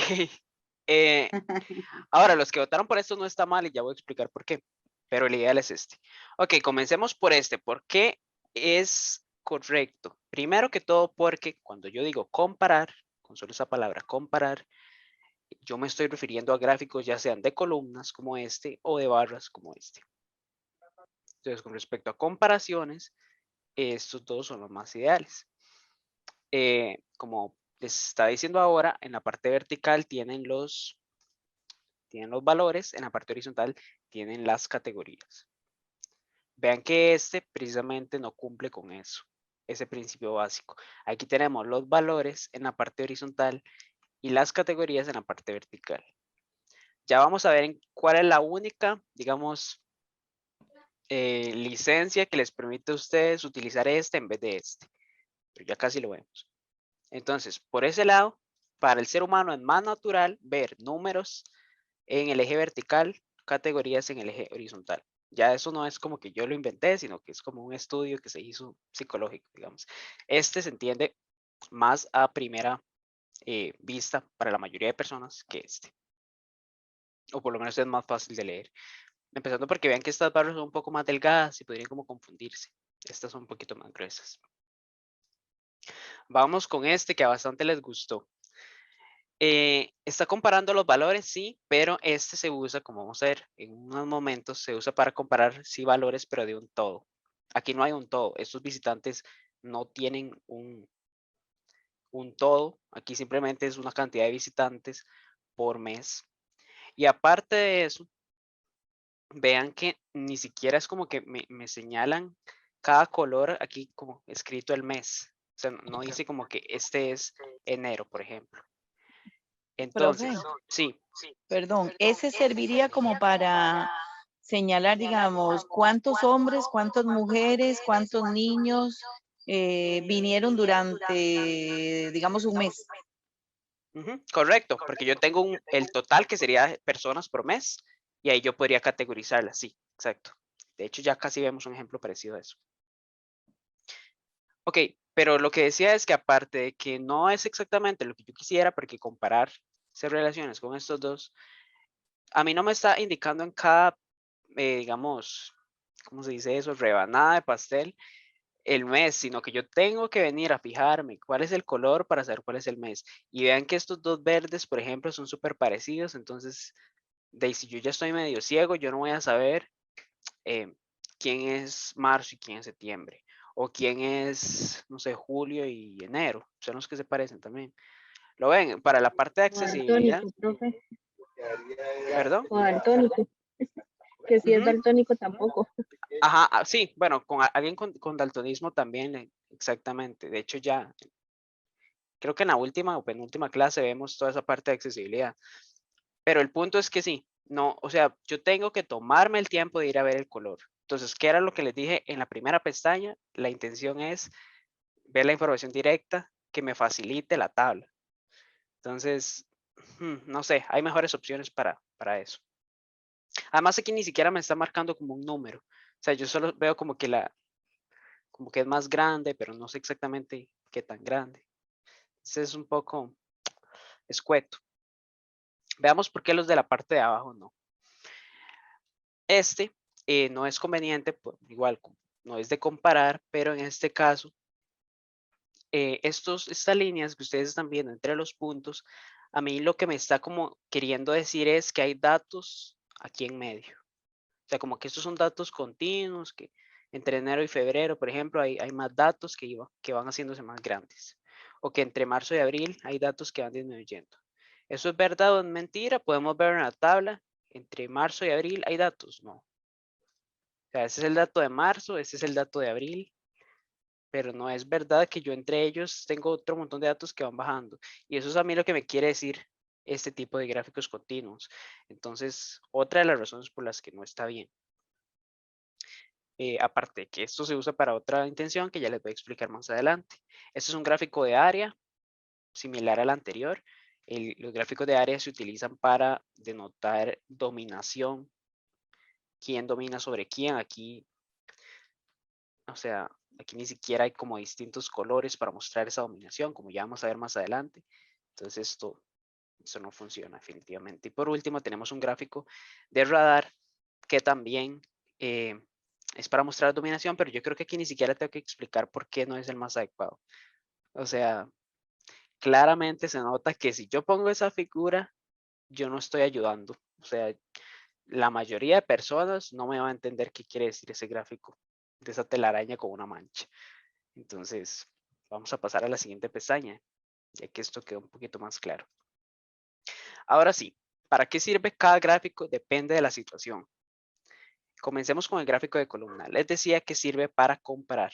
Ahora, los que votaron por esto no está mal y ya voy a explicar por qué. Pero el ideal es este. Ok, comencemos por este. ¿Por qué es correcto? Primero que todo porque cuando yo digo comparar, con solo esa palabra comparar, yo me estoy refiriendo a gráficos ya sean de columnas como este o de barras como este. Entonces, con respecto a comparaciones, estos dos son los más ideales. Como les estaba diciendo ahora, en la parte vertical tienen los valores, en la parte horizontal tienen las categorías. Vean que este precisamente no cumple con eso, ese principio básico. Aquí tenemos los valores en la parte horizontal y las categorías en la parte vertical. Ya vamos a ver en cuál es la única, digamos, licencia que les permite a ustedes utilizar este en vez de este. Pero ya casi lo vemos. Entonces, por ese lado, para el ser humano es más natural ver números en el eje vertical, categorías en el eje horizontal. Ya eso no es como que yo lo inventé, sino que es como un estudio que se hizo psicológico, digamos. Este se entiende más a primera vista para la mayoría de personas que este. O por lo menos es más fácil de leer. Empezando porque vean que estas barras son un poco más delgadas y podrían como confundirse. Estas son un poquito más gruesas. Vamos con este que a bastante les gustó. Está comparando los valores, sí, pero este se usa, como vamos a ver en unos momentos, se usa para comparar, sí, valores, pero de un todo. Aquí no hay un todo. Estos visitantes no tienen un todo. Aquí simplemente es una cantidad de visitantes por mes. Y aparte de eso, vean que ni siquiera es como que me señalan cada color aquí como escrito el mes. O sea, no dice como que este es enero, por ejemplo. Entonces, Profe. sí, Perdón, ese serviría como para señalar, digamos, cuántos hombres, cuántas mujeres, cuántos niños vinieron durante, digamos, un mes. correcto, porque yo tengo el total que sería personas por mes y ahí yo podría categorizarlas, sí, exacto. De hecho, ya casi vemos un ejemplo parecido a eso. Ok, pero lo que decía es que aparte de que no es exactamente lo que yo quisiera, porque comparar relaciones con estos dos, a mí no me está indicando en cada, digamos, ¿cómo se dice eso? Rebanada de pastel el mes, sino que yo tengo que venir a fijarme cuál es el color para saber cuál es el mes. Y vean que estos dos verdes, por ejemplo, son súper parecidos, entonces, si yo ya estoy medio ciego, yo no voy a saber quién es marzo y quién es septiembre, o quién es, no sé, julio y enero, son los que se parecen también. ¿Lo ven? Para la parte de accesibilidad. Daltónico, profe. ¿Perdón? O daltónico. Que si es daltónico tampoco. Ajá, sí, bueno, con alguien con daltonismo también, exactamente. De hecho, ya creo que en la última o penúltima clase vemos toda esa parte de accesibilidad. Pero el punto es que sí, no, o sea, yo tengo que tomarme el tiempo de ir a ver el color. Entonces, ¿qué era lo que les dije en la primera pestaña? La intención es ver la información directa que me facilite la tabla. Entonces, no sé, hay mejores opciones para eso. Además, aquí ni siquiera me está marcando como un número. O sea, yo solo veo como que es más grande, pero no sé exactamente qué tan grande. Entonces es un poco escueto. Veamos por qué los de la parte de abajo no. Este no es conveniente, pues, igual no es de comparar, pero en este caso, estas líneas que ustedes están viendo entre los puntos, a mí lo que me está como queriendo decir es que hay datos aquí en medio. O sea, como que estos son datos continuos, que entre enero y febrero, por ejemplo, hay más datos que van haciéndose más grandes. O que entre marzo y abril hay datos que van disminuyendo. ¿Eso es verdad o es mentira? Podemos ver en la tabla, entre marzo y abril hay datos, no. O sea, ese es el dato de marzo, ese es el dato de abril, pero no es verdad que yo entre ellos tengo otro montón de datos que van bajando. Y eso es a mí lo que me quiere decir este tipo de gráficos continuos. Entonces, otra de las razones por las que no está bien. Aparte que esto se usa para otra intención que ya les voy a explicar más adelante. Este es un gráfico de área similar al anterior. Los gráficos de área se utilizan para denotar dominación. ¿Quién domina sobre quién? Aquí, o sea, aquí ni siquiera hay como distintos colores para mostrar esa dominación, como ya vamos a ver más adelante. Entonces esto no funciona definitivamente. Y por último tenemos un gráfico de radar que también es para mostrar dominación, pero yo creo que aquí ni siquiera tengo que explicar por qué no es el más adecuado. O sea, claramente se nota que si yo pongo esa figura, yo no estoy ayudando. O sea, la mayoría de personas no me va a entender qué quiere decir ese gráfico de esa telaraña con una mancha. Entonces, vamos a pasar a la siguiente pestaña, ya que esto quedó un poquito más claro. Ahora sí, ¿para qué sirve cada gráfico? Depende de la situación. Comencemos con el gráfico de columna. Les decía que sirve para comparar.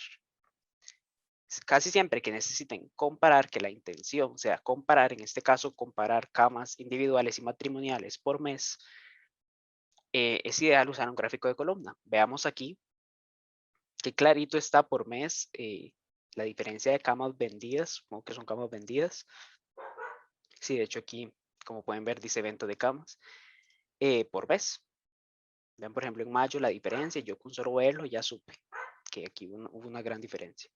Casi siempre que necesiten comparar, que la intención sea comparar, en este caso comparar camas individuales y matrimoniales por mes, es ideal usar un gráfico de columna. Veamos aquí que clarito está por mes la diferencia de camas vendidas, supongo que son camas vendidas. Sí, de hecho aquí, como pueden ver, dice venta de camas por mes. Vean, por ejemplo, en mayo la diferencia, yo con solo verlo ya supe que aquí hubo una gran diferencia.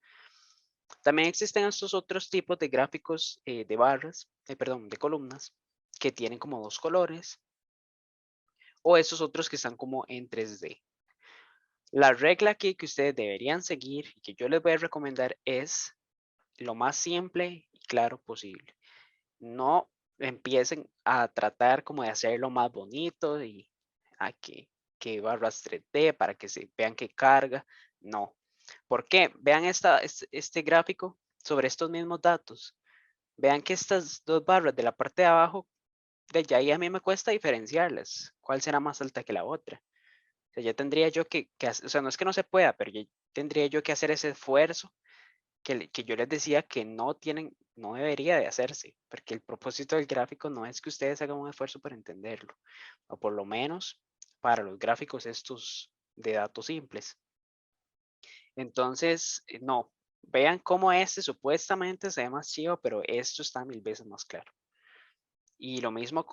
También existen estos otros tipos de gráficos de barras, de columnas, que tienen como dos colores, o estos otros que están como en 3D. La regla aquí que ustedes deberían seguir y que yo les voy a recomendar es lo más simple y claro posible. No empiecen a tratar como de hacerlo más bonito y a que barras 3D para que se vean que carga. No. ¿Por qué? Vean este gráfico sobre estos mismos datos. Vean que estas dos barras de la parte de abajo, de ahí a mí me cuesta diferenciarlas. ¿Cuál será más alta que la otra? O sea, ya tendría yo o sea, no es que no se pueda, pero ya tendría yo que hacer ese esfuerzo que yo les decía que no debería de hacerse, porque el propósito del gráfico no es que ustedes hagan un esfuerzo para entenderlo, o por lo menos para los gráficos estos de datos simples. Entonces, no, vean cómo este supuestamente se ve más chido, pero esto está 1000 veces más claro. Y lo mismo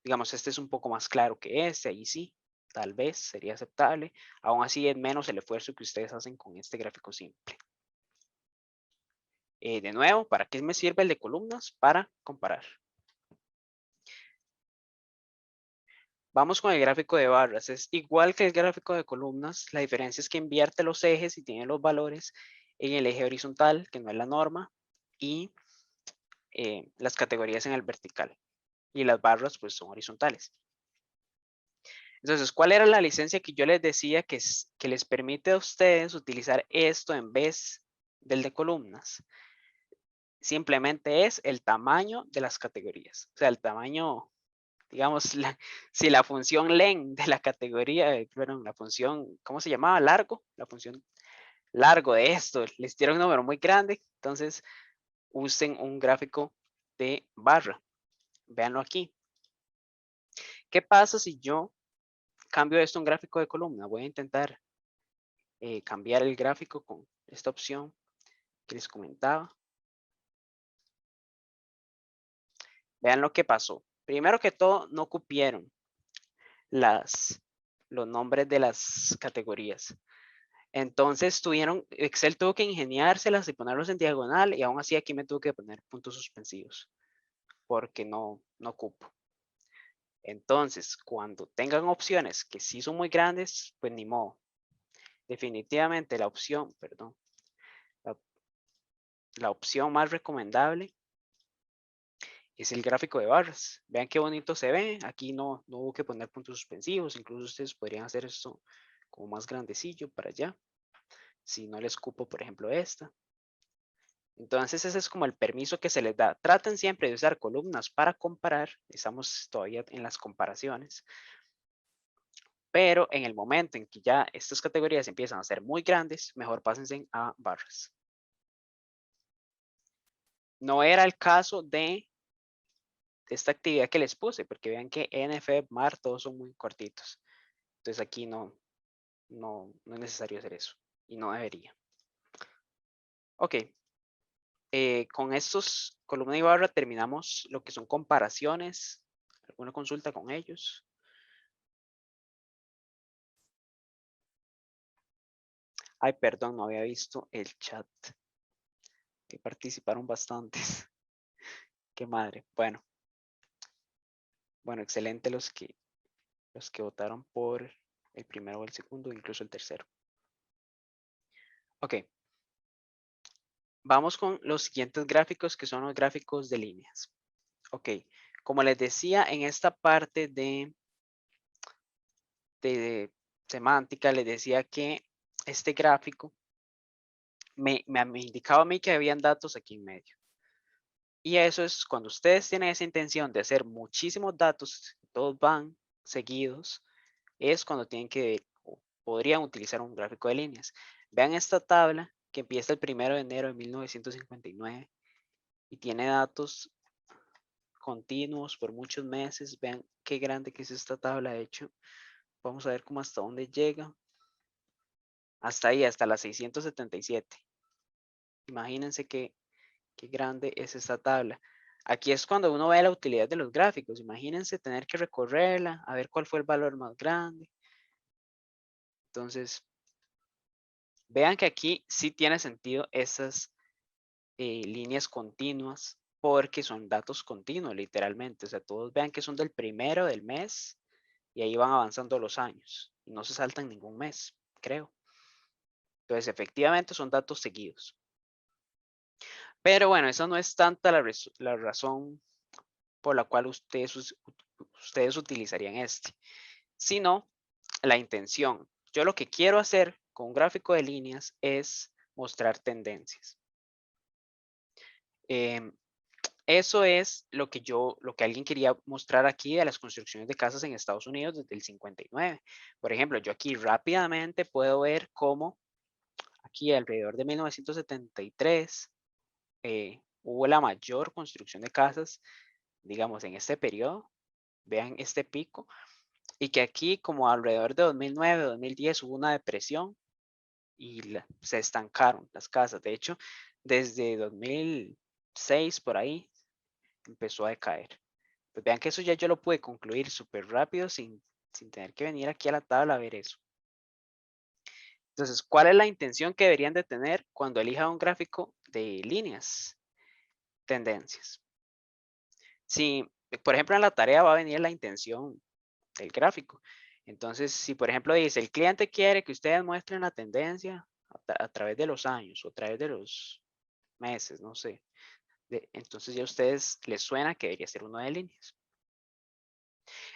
digamos, este es un poco más claro que este, ahí sí, tal vez sería aceptable. Aún así es menos el esfuerzo que ustedes hacen con este gráfico simple. De nuevo, ¿para qué me sirve el de columnas? Para comparar. Vamos con el gráfico de barras. Es igual que el gráfico de columnas. La diferencia es que invierte los ejes y tiene los valores en el eje horizontal, que no es la norma, y las categorías en el vertical. Y las barras pues son horizontales. Entonces, ¿cuál era la licencia que yo les decía que les permite a ustedes utilizar esto en vez del de columnas? Simplemente es el tamaño de las categorías. O sea, el tamaño, digamos, si la función len de la categoría, bueno, la función, ¿cómo se llamaba? Largo, la función largo de esto, les dieron un número muy grande, entonces usen un gráfico de barra. Véanlo aquí. ¿Qué pasa si yo cambio esto a un gráfico de columna? Voy a intentar cambiar el gráfico con esta opción que les comentaba. Vean lo que pasó. Primero que todo, no cupieron los nombres de las categorías. Entonces Excel tuvo que ingeniárselas y ponerlos en diagonal, y aún así aquí me tuvo que poner puntos suspensivos porque no cupo. Entonces, cuando tengan opciones que sí son muy grandes, pues ni modo. Definitivamente la opción, perdón, la opción más recomendable es el gráfico de barras. Vean qué bonito se ve. Aquí no hubo que poner puntos suspensivos. Incluso ustedes podrían hacer esto como más grandecillo para allá. Si no les cupo, por ejemplo, esta. Entonces ese es como el permiso que se les da. Traten siempre de usar columnas para comparar. Estamos todavía en las comparaciones. Pero en el momento en que ya estas categorías empiezan a ser muy grandes, mejor pásense a barras. No era el caso de esta actividad que les puse, porque vean que NF, MAR, todos son muy cortitos. Entonces aquí no es necesario hacer eso y no debería. Ok. Con estos columna y barra terminamos lo que son comparaciones. ¿Alguna consulta con ellos? Ay, perdón, no había visto el chat. Que participaron bastantes. Qué madre. Bueno, excelente los que votaron por el primero o el segundo, incluso el tercero. Ok. Vamos con los siguientes gráficos, que son los gráficos de líneas. Ok. Como les decía, en esta parte de semántica, les decía que este gráfico me indicaba a mí que habían datos aquí en medio. Y eso es cuando ustedes tienen esa intención de hacer muchísimos datos, todos van seguidos, es cuando tienen que, o podrían utilizar un gráfico de líneas. Vean esta tabla que empieza el 1 de enero de 1959 y tiene datos continuos por muchos meses. Vean qué grande que es esta tabla. De hecho, vamos a ver cómo hasta dónde llega. Hasta ahí, hasta las 677. Imagínense qué grande es esta tabla. Aquí es cuando uno ve la utilidad de los gráficos. Imagínense tener que recorrerla, a ver cuál fue el valor más grande. Entonces, vean que aquí sí tiene sentido esas líneas continuas, porque son datos continuos, literalmente. O sea, todos vean que son del primero del mes y ahí van avanzando los años. Y no se saltan ningún mes, creo. Entonces, efectivamente son datos seguidos. Pero bueno, esa no es tanta la razón por la cual ustedes utilizarían este, sino la intención. Yo lo que quiero hacer con un gráfico de líneas es mostrar tendencias. Eso es lo que alguien quería mostrar aquí de las construcciones de casas en Estados Unidos desde el 59. Por ejemplo, yo aquí rápidamente puedo ver cómo aquí alrededor de 1973 hubo la mayor construcción de casas, digamos, en este periodo. Vean este pico. Y que aquí como alrededor de 2009, 2010 hubo una depresión y se estancaron las casas. De hecho, desde 2006 por ahí empezó a decaer. Pues vean que eso ya yo lo pude concluir súper rápido sin tener que venir aquí a la tabla a ver eso. Entonces, ¿cuál es la intención que deberían de tener cuando elijan un gráfico de líneas? Tendencias. Si, por ejemplo, en la tarea va a venir la intención del gráfico. Entonces, si por ejemplo dice, el cliente quiere que ustedes muestren la tendencia a través de los años o a través de los meses, no sé. Entonces ya a ustedes les suena que debería ser uno de líneas.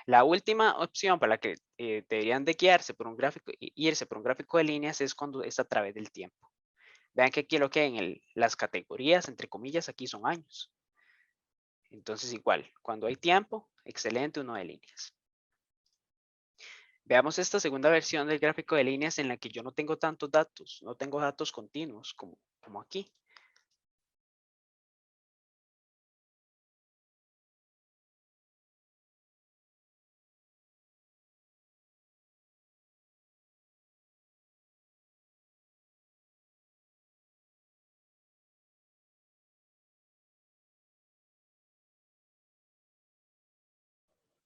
La última opción para la que deberían de guiarse por un gráfico, irse por un gráfico de líneas es cuando es a través del tiempo. Vean que aquí lo que en las categorías, entre comillas, aquí son años. Entonces igual, cuando hay tiempo, excelente, uno de líneas. Veamos esta segunda versión del gráfico de líneas en la que yo no tengo tantos datos, no tengo datos continuos como aquí.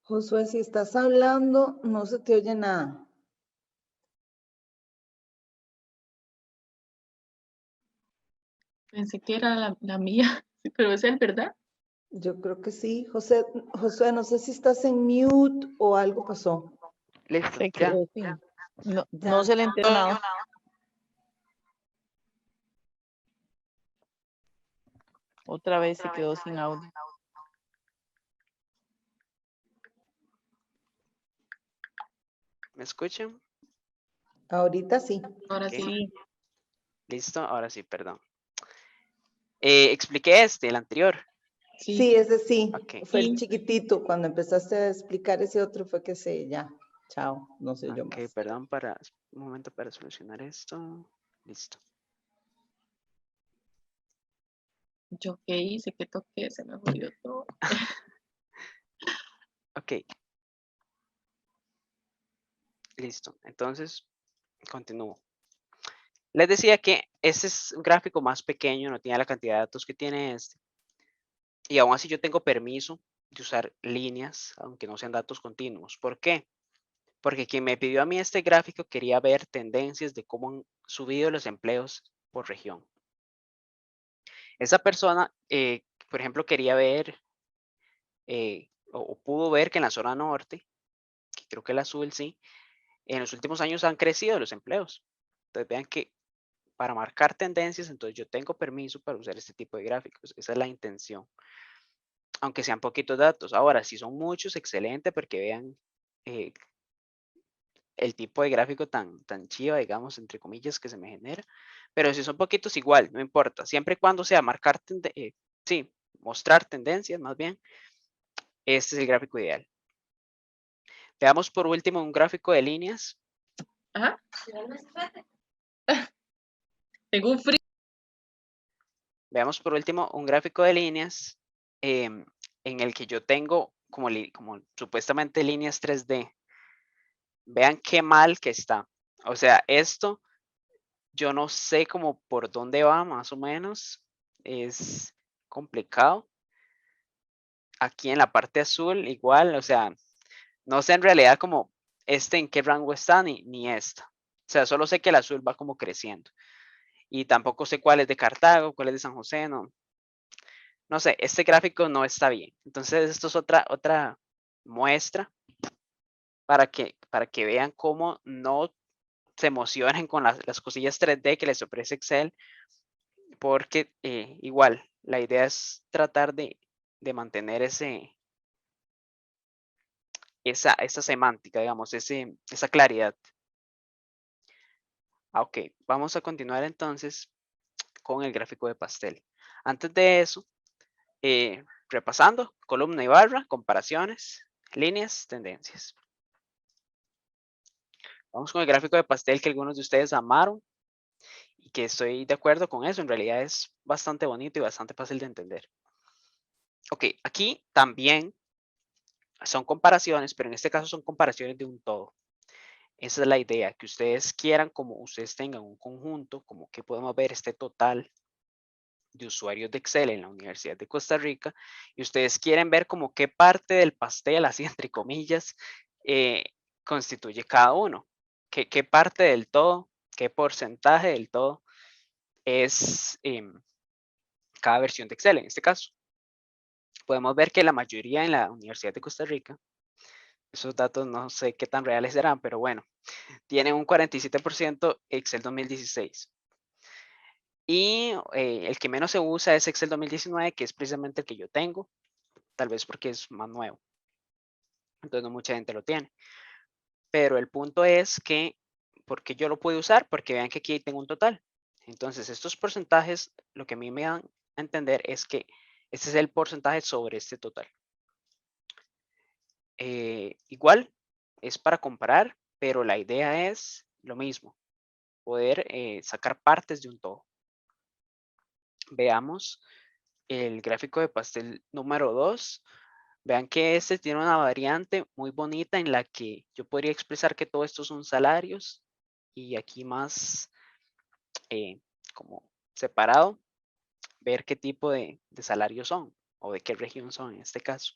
Josué, si estás hablando, no se te oye nada. Pensé que era la mía, pero es él, ¿verdad? Yo creo que sí. Josué, no sé si estás en mute o algo pasó. Listo, Se ya. quedó sin. No, Ya. no se le entendió nada. Otra vez se quedó sin audio. ¿Me escuchan? Ahorita sí. Ahora Ok. sí. Listo, ahora sí, perdón. Expliqué el anterior. Sí, ese sí. Ok. Fue el Sí. chiquitito. Cuando empezaste a explicar ese otro fue que ya. Chao. No sé yo Ok, más. perdón, un momento para solucionar esto. Listo. Yo qué hice, qué toqué, se me jodió todo. Ok. Listo. Entonces, continúo. Les decía que este es un gráfico más pequeño, no tiene la cantidad de datos que tiene este. Y aún así yo tengo permiso de usar líneas, aunque no sean datos continuos. ¿Por qué? Porque quien me pidió a mí este gráfico quería ver tendencias de cómo han subido los empleos por región. Esa persona, por ejemplo, quería ver o pudo ver que en la zona norte, que creo que el azul sí, en los últimos años han crecido los empleos. Entonces vean que para marcar tendencias, entonces yo tengo permiso para usar este tipo de gráficos. Esa es la intención. Aunque sean poquitos datos. Ahora, si son muchos, excelente, porque vean eh, el tipo de gráfico tan chiva, digamos, entre comillas, que se me genera. Pero si son poquitos, igual, no importa. Siempre y cuando sea marcar, sí, mostrar tendencias, más bien, este es el gráfico ideal. Veamos por último un gráfico de líneas. Ajá. Tengo un frío. Veamos por último un gráfico de líneas en el que yo tengo como supuestamente líneas 3D. Vean qué mal que está. O sea, esto yo no sé cómo por dónde va más o menos. Es complicado. Aquí en la parte azul igual, o sea, no sé en realidad como en qué rango está ni esta. O sea, solo sé que el azul va como creciendo. Y tampoco sé cuál es de Cartago, cuál es de San José, no sé, este gráfico no está bien. Entonces, esto es otra muestra para que vean cómo no se emocionen con las cosillas 3D que les ofrece Excel, porque igual, la idea es tratar de mantener esa semántica, digamos, esa claridad. Ok, vamos a continuar entonces con el gráfico de pastel. Antes de eso, repasando, columna y barra, comparaciones, líneas, tendencias. Vamos con el gráfico de pastel que algunos de ustedes amaron y que estoy de acuerdo con eso. En realidad es bastante bonito y bastante fácil de entender. Ok, aquí también son comparaciones, pero en este caso son comparaciones de un todo. Esa es la idea, que ustedes quieran, como ustedes tengan un conjunto, como que podemos ver este total de usuarios de Excel en la Universidad de Costa Rica, y ustedes quieren ver como qué parte del pastel, así entre comillas, constituye cada uno. ¿Qué parte del todo, qué porcentaje del todo es cada versión de Excel en este caso? Podemos ver que la mayoría en la Universidad de Costa Rica, esos datos no sé qué tan reales serán, pero bueno, tienen un 47% Excel 2016. Y el que menos se usa es Excel 2019, que es precisamente el que yo tengo, tal vez porque es más nuevo. Entonces no mucha gente lo tiene. Pero el punto es que, ¿por qué yo lo puedo usar? Porque vean que aquí tengo un total. Entonces estos porcentajes, lo que a mí me dan a entender es que este es el porcentaje sobre este total. Igual es para comparar, pero la idea es lo mismo, poder sacar partes de un todo. Veamos el gráfico de pastel número 2. Vean que este tiene una variante muy bonita en la que yo podría expresar que todo esto son salarios y aquí más como separado, ver qué tipo de salarios son o de qué región son en este caso.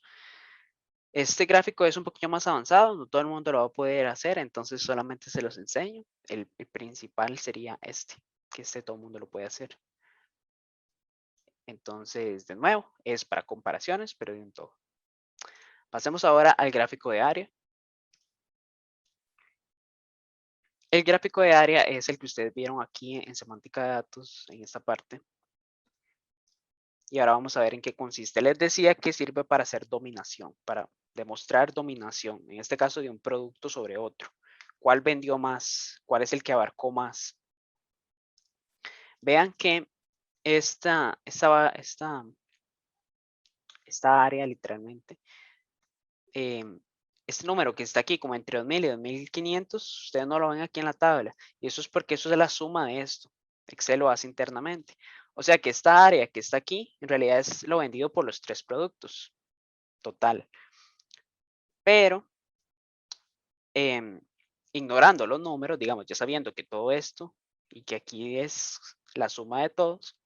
Este gráfico es un poquito más avanzado, no todo el mundo lo va a poder hacer, entonces solamente se los enseño. El principal sería este, que todo el mundo lo puede hacer. Entonces, de nuevo, es para comparaciones, pero de un todo. Pasemos ahora al gráfico de área. El gráfico de área es el que ustedes vieron aquí en semántica de datos, en esta parte. Y ahora vamos a ver en qué consiste. Les decía que sirve para hacer dominación, para demostrar dominación, en este caso de un producto sobre otro. ¿Cuál vendió más? ¿Cuál es el que abarcó más? Vean que esta área literalmente, este número que está aquí como entre 2000 y 2500, ustedes no lo ven aquí en la tabla. Y eso es porque eso es la suma de esto. Excel lo hace internamente. O sea que esta área que está aquí, en realidad es lo vendido por los 3 productos. Total. Pero, ignorando los números, digamos, ya sabiendo que todo esto y que aquí es la suma de todos,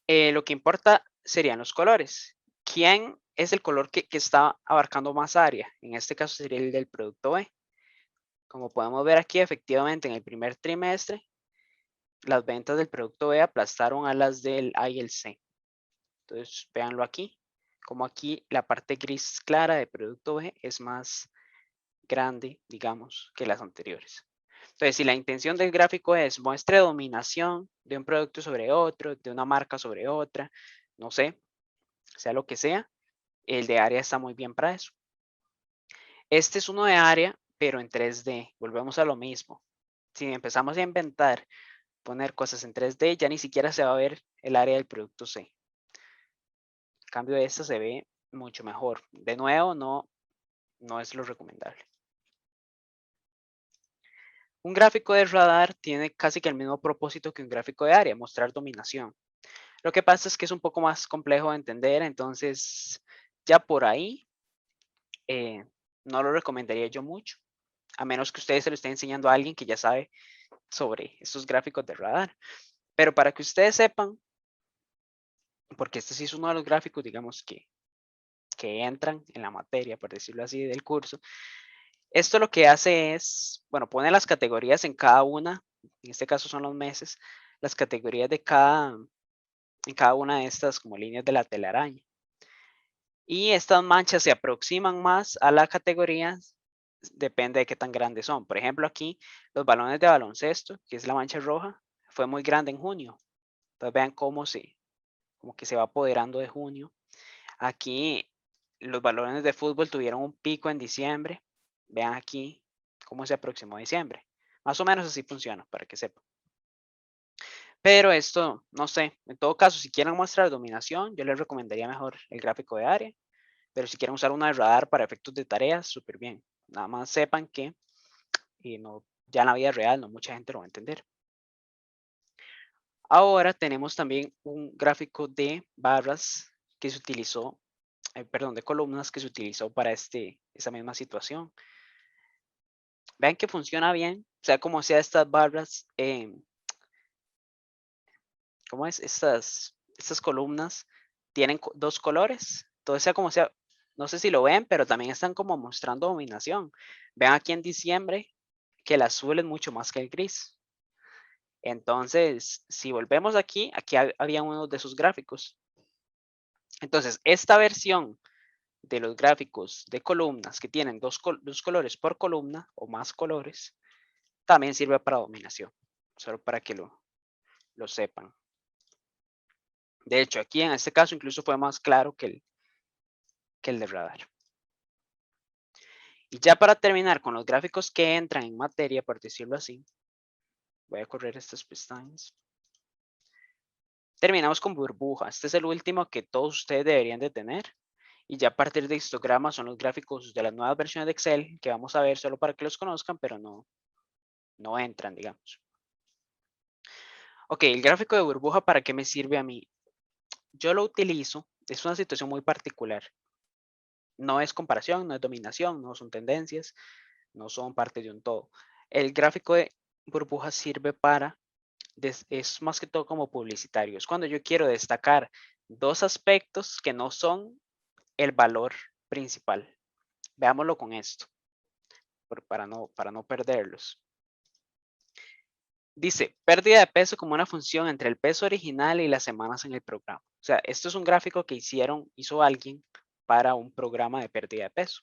lo que importa serían los colores. ¿Quién es el color que está abarcando más área? En este caso sería el del producto B. Como podemos ver aquí, efectivamente, en el primer trimestre, las ventas del producto B aplastaron a las del A y el C. Entonces, véanlo aquí. Como aquí la parte gris clara de producto B es más grande, digamos, que las anteriores. Entonces, si la intención del gráfico es muestre dominación de un producto sobre otro, de una marca sobre otra, no sé, sea lo que sea, el de área está muy bien para eso. Este es uno de área, pero en 3D. Volvemos a lo mismo. Si empezamos a inventar, poner cosas en 3D, ya ni siquiera se va a ver el área del producto C. En cambio, esta se ve mucho mejor. De nuevo, no es lo recomendable. Un gráfico de radar tiene casi que el mismo propósito que un gráfico de área, mostrar dominación. Lo que pasa es que es un poco más complejo de entender, entonces ya por ahí no lo recomendaría yo mucho, a menos que ustedes se lo estén enseñando a alguien que ya sabe sobre estos gráficos de radar. Pero para que ustedes sepan, porque este sí es uno de los gráficos, digamos, que entran en la materia, por decirlo así, del curso, esto lo que hace es, bueno, pone las categorías en cada una, en este caso son los meses, las categorías de en cada una de estas como líneas de la telaraña. Y estas manchas se aproximan más a la categoría, depende de qué tan grandes son. Por ejemplo, aquí los balones de baloncesto, que es la mancha roja, fue muy grande en junio. Entonces vean cómo como que se va apoderando de junio. Aquí los balones de fútbol tuvieron un pico en diciembre. Vean aquí cómo se aproximó diciembre. Más o menos así funciona, para que sepan. Pero esto, no sé, en todo caso, si quieren mostrar dominación, yo les recomendaría mejor el gráfico de área. Pero si quieren usar una de radar para efectos de tareas, súper bien. Nada más sepan que ya en la vida real no mucha gente lo va a entender. Ahora tenemos también un gráfico de barras que se utilizó, perdón, de columnas que se utilizó para esa misma situación. Vean que funciona bien, sea como sea estas barras, ¿cómo es? Estas columnas tienen dos colores, entonces sea como sea, no sé si lo ven, pero también están como mostrando dominación. Vean aquí en diciembre que el azul es mucho más que el gris. Entonces, si volvemos aquí había uno de esos gráficos. Entonces, esta versión de los gráficos de columnas que tienen dos colores por columna o más colores, también sirve para dominación, solo para que lo sepan. De hecho, aquí en este caso incluso fue más claro que el de radar. Y ya para terminar con los gráficos que entran en materia, por decirlo así, voy a correr estas pestañas. Terminamos con burbuja. Este es el último que todos ustedes deberían de tener. Y ya a partir de histogramas son los gráficos de las nuevas versiones de Excel que vamos a ver solo para que los conozcan, pero no entran, digamos. Ok, el gráfico de burbuja, ¿para qué me sirve a mí? Yo lo utilizo, es una situación muy particular. No es comparación, no es dominación, no son tendencias, no son parte de un todo. El gráfico de burbuja sirve es más que todo como publicitario. Es cuando yo quiero destacar dos aspectos que no son el valor principal. Veámoslo con esto, para no perderlos. Dice, pérdida de peso como una función entre el peso original y las semanas en el programa. O sea, esto es un gráfico que hizo alguien para un programa de pérdida de peso.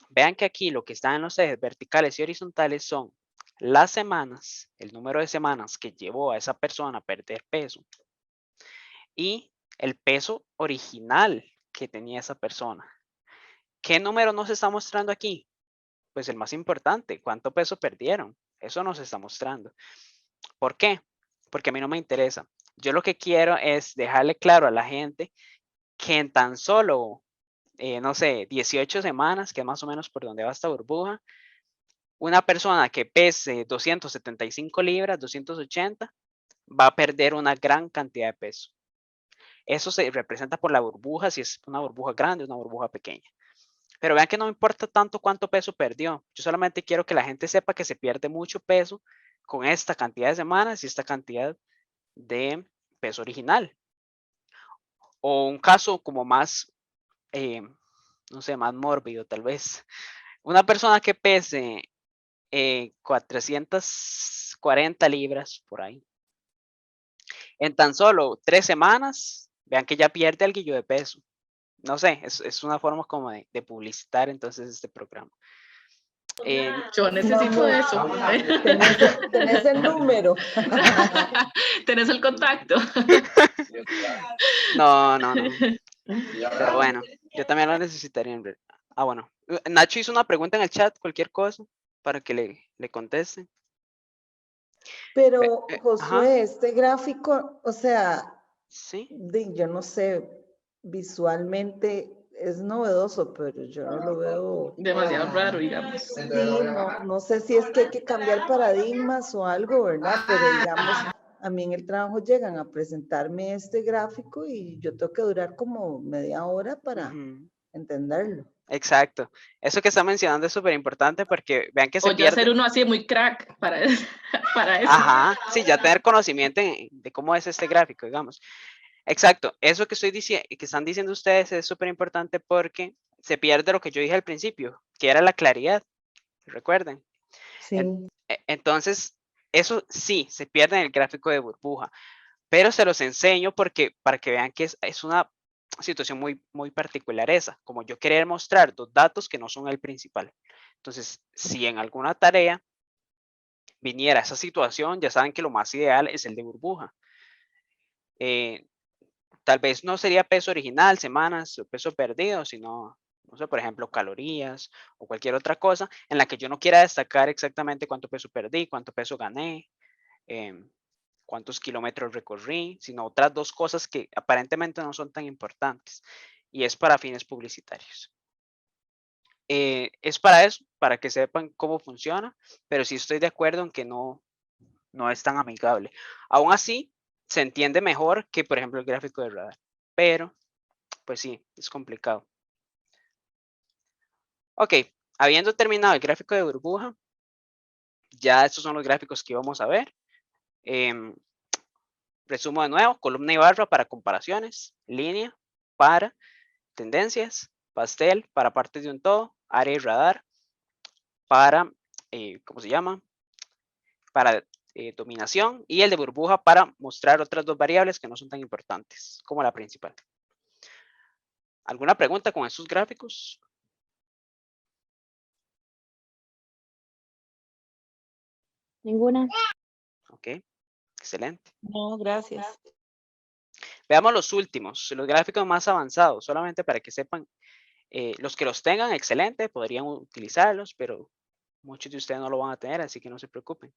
Vean que aquí lo que está en los ejes verticales y horizontales son las semanas, el número de semanas que llevó a esa persona a perder peso y el peso original que tenía esa persona. ¿Qué número nos está mostrando aquí? Pues el más importante, ¿cuánto peso perdieron? Eso nos está mostrando. ¿Por qué? Porque a mí no me interesa. Yo lo que quiero es dejarle claro a la gente que en tan solo, no sé, 18 semanas, que es más o menos por donde va esta burbuja, una persona que pese 275 libras, 280, va a perder una gran cantidad de peso. Eso se representa por la burbuja, si es una burbuja grande o una burbuja pequeña. Pero vean que no me importa tanto cuánto peso perdió. Yo solamente quiero que la gente sepa que se pierde mucho peso con esta cantidad de semanas y esta cantidad de peso original. O un caso como más, no sé, más mórbido tal vez. Una persona que pese 440 libras por ahí. En tan solo 3 semanas, vean que ya pierde algo de peso. No sé, es una forma como de publicitar entonces este programa. Yo necesito No, eso. tenés el número. Tenés el contacto. No. Pero bueno, yo también lo necesitaría en realidad. Ah, bueno. Nacho hizo una pregunta en el chat, cualquier cosa, para que le conteste. Pero, Ajá, Josué, este gráfico, o sea, sí. yo no sé, visualmente es novedoso, pero yo no lo veo. Demasiado raro, digamos. Sí, no sé si es que hay que cambiar paradigmas o algo, ¿verdad? Pero digamos, a mí en el trabajo llegan a presentarme este gráfico y yo tengo que durar como media hora para entenderlo. Exacto. Eso que está mencionando es súper importante porque vean que se O ya pierde. ser uno así muy crack para eso. Ajá, sí, ya tener conocimiento de cómo es este gráfico, digamos. Exacto, eso que estoy diciendo, que están diciendo ustedes es súper importante porque se pierde lo que yo dije al principio, que era la claridad, recuerden. Sí. Entonces, eso sí, se pierde en el gráfico de burbuja, pero se los enseño porque para que vean que es una situación muy particular esa, como yo querer mostrar dos datos que no son el principal. Entonces, si en alguna tarea viniera esa situación, ya saben que lo más ideal es el de burbuja. Tal vez no sería peso original, semanas o peso perdido, sino, no sé, por ejemplo, calorías o cualquier otra cosa en la que yo no quiera destacar exactamente cuánto peso perdí, cuánto peso gané, cuántos kilómetros recorrí, sino otras dos cosas que aparentemente no son tan importantes y es para fines publicitarios. Es para eso, para que sepan cómo funciona, pero sí estoy de acuerdo en que no es tan amigable. Aún así, se entiende mejor que, por ejemplo, el gráfico de radar, pero pues sí, es complicado. Ok, habiendo terminado el gráfico de burbuja, ya estos son los gráficos que vamos a ver. Resumo de nuevo, columna y barra para comparaciones, línea para tendencias, pastel para partes de un todo, área y radar para, ¿cómo se llama? Para dominación y el de burbuja para mostrar otras dos variables que no son tan importantes como la principal. ¿Alguna pregunta con estos gráficos? Ninguna. Ok, excelente. No, gracias. Veamos los últimos, los gráficos más avanzados, solamente para que sepan. Los que los tengan, excelente, podrían utilizarlos, pero muchos de ustedes no lo van a tener, así que no se preocupen.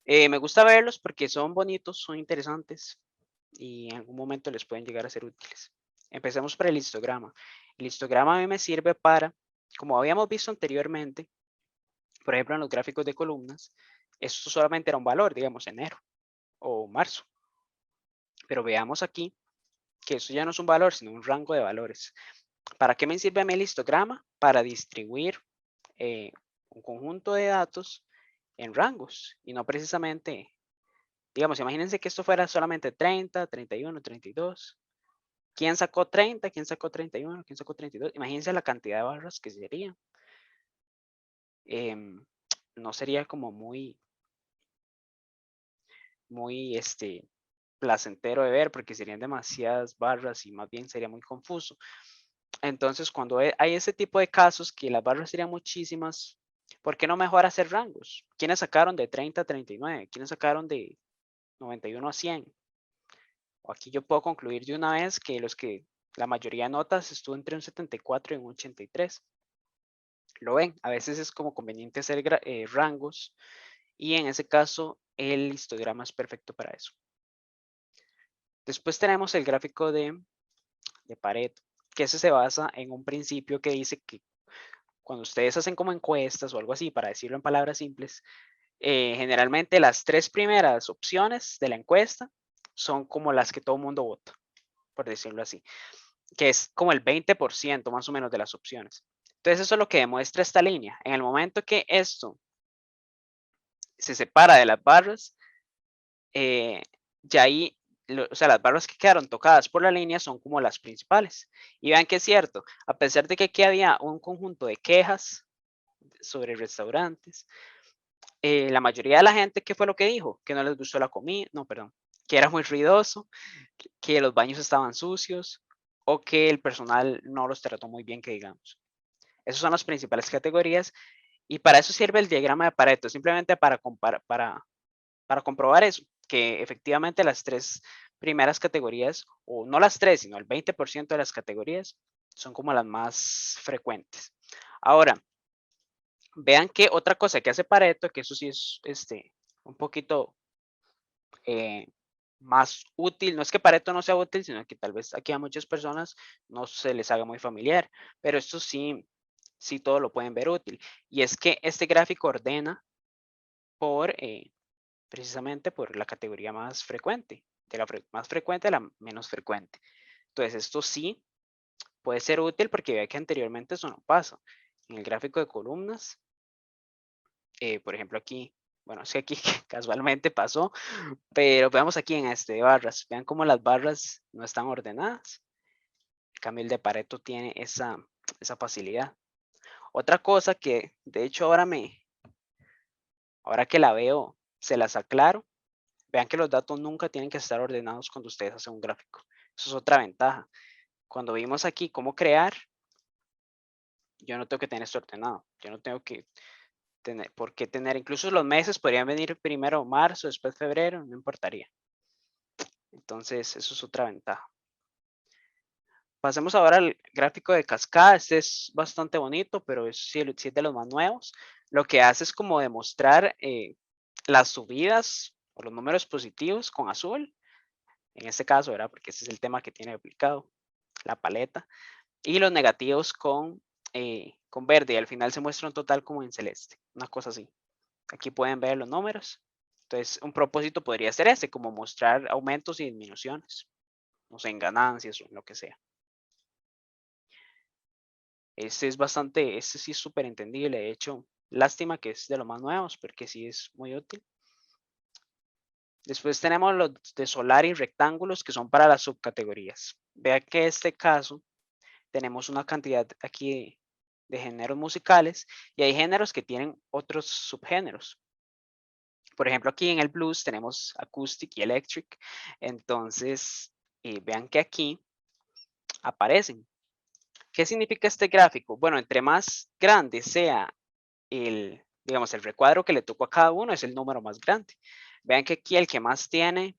Me gusta verlos porque son bonitos, son interesantes y en algún momento les pueden llegar a ser útiles. Empecemos por el histograma. El histograma a mí me sirve para, como habíamos visto anteriormente, por ejemplo en los gráficos de columnas, esto solamente era un valor, digamos enero o marzo. Pero veamos aquí que eso ya no es un valor, sino un rango de valores. ¿Para qué me sirve a mí el histograma? Para distribuir un conjunto de datos en rangos y no precisamente, digamos, imagínense que esto fuera solamente 30, 31, 32. ¿Quién sacó 30? ¿Quién sacó 31? ¿Quién sacó 32? Imagínense la cantidad de barras que sería. No sería como muy placentero de ver porque serían demasiadas barras y más bien sería muy confuso. Entonces, cuando hay ese tipo de casos que las barras serían muchísimas, ¿por qué no mejor hacer rangos? ¿Quiénes sacaron de 30 a 39? ¿Quiénes sacaron de 91 a 100? O aquí yo puedo concluir de una vez que la mayoría de notas estuvo entre un 74 y un 83. Lo ven, a veces es como conveniente hacer rangos y en ese caso el histograma es perfecto para eso. Después tenemos el gráfico de Pareto, que ese se basa en un principio que dice que cuando ustedes hacen como encuestas o algo así, para decirlo en palabras simples, generalmente las 3 primeras opciones de la encuesta son como las que todo el mundo vota, por decirlo así, que es como el 20% más o menos de las opciones. Entonces eso es lo que demuestra esta línea. En el momento que esto se separa de las barras, ya ahí, o sea, las barras que quedaron tocadas por la línea son como las principales. Y vean que es cierto, a pesar de que aquí había un conjunto de quejas sobre restaurantes, la mayoría de la gente, ¿qué fue lo que dijo? Que no les gustó la comida, no, perdón, que era muy ruidoso, que los baños estaban sucios o que el personal no los trató muy bien, que digamos. Esas son las principales categorías y para eso sirve el diagrama de Pareto, simplemente para comprobar eso, que efectivamente las 3 primeras categorías, o no las 3, sino el 20% de las categorías son como las más frecuentes. Ahora, vean que otra cosa que hace Pareto, que eso sí es un poquito más útil, no es que Pareto no sea útil, sino que tal vez aquí a muchas personas no se les haga muy familiar, pero esto sí todo lo pueden ver útil. Y es que este gráfico ordena por, precisamente por la categoría más frecuente, de la más frecuente a la menos frecuente. Entonces esto sí puede ser útil porque vea que anteriormente eso no pasa. En el gráfico de columnas, por ejemplo aquí, bueno, es que aquí casualmente pasó, pero veamos aquí en este de barras, vean cómo las barras no están ordenadas. En cambio el de Pareto tiene esa facilidad. Otra cosa que de hecho ahora que la veo, se las aclaro. Vean que los datos nunca tienen que estar ordenados cuando ustedes hacen un gráfico. Eso es otra ventaja. Cuando vimos aquí cómo crear, yo no tengo que tener esto ordenado. Yo no tengo que tener, por qué tener, incluso los meses podrían venir primero marzo, después febrero, no importaría. Entonces, eso es otra ventaja. Pasemos ahora al gráfico de cascada. Este es bastante bonito, pero sí es de los más nuevos. Lo que hace es como demostrar las subidas o los números positivos con azul. En este caso, ¿verdad? Porque ese es el tema que tiene aplicado la paleta. Y los negativos con verde. Y al final se muestra un total como en celeste. Una cosa así. Aquí pueden ver los números. Entonces, un propósito podría ser este, como mostrar aumentos y disminuciones. No sé, en ganancias o en lo que sea. Este sí es súper entendible. De hecho, lástima que es de los más nuevos, porque sí es muy útil. Después tenemos los de solar y rectángulos, que son para las subcategorías. Vea que en este caso tenemos una cantidad aquí de géneros musicales y hay géneros que tienen otros subgéneros. Por ejemplo, aquí en el blues tenemos acoustic y electric. Entonces, vean que aquí aparecen. ¿Qué significa este gráfico? Bueno, entre más grande sea el recuadro que le tocó a cada uno, es el número más grande. Vean que aquí el que más tiene,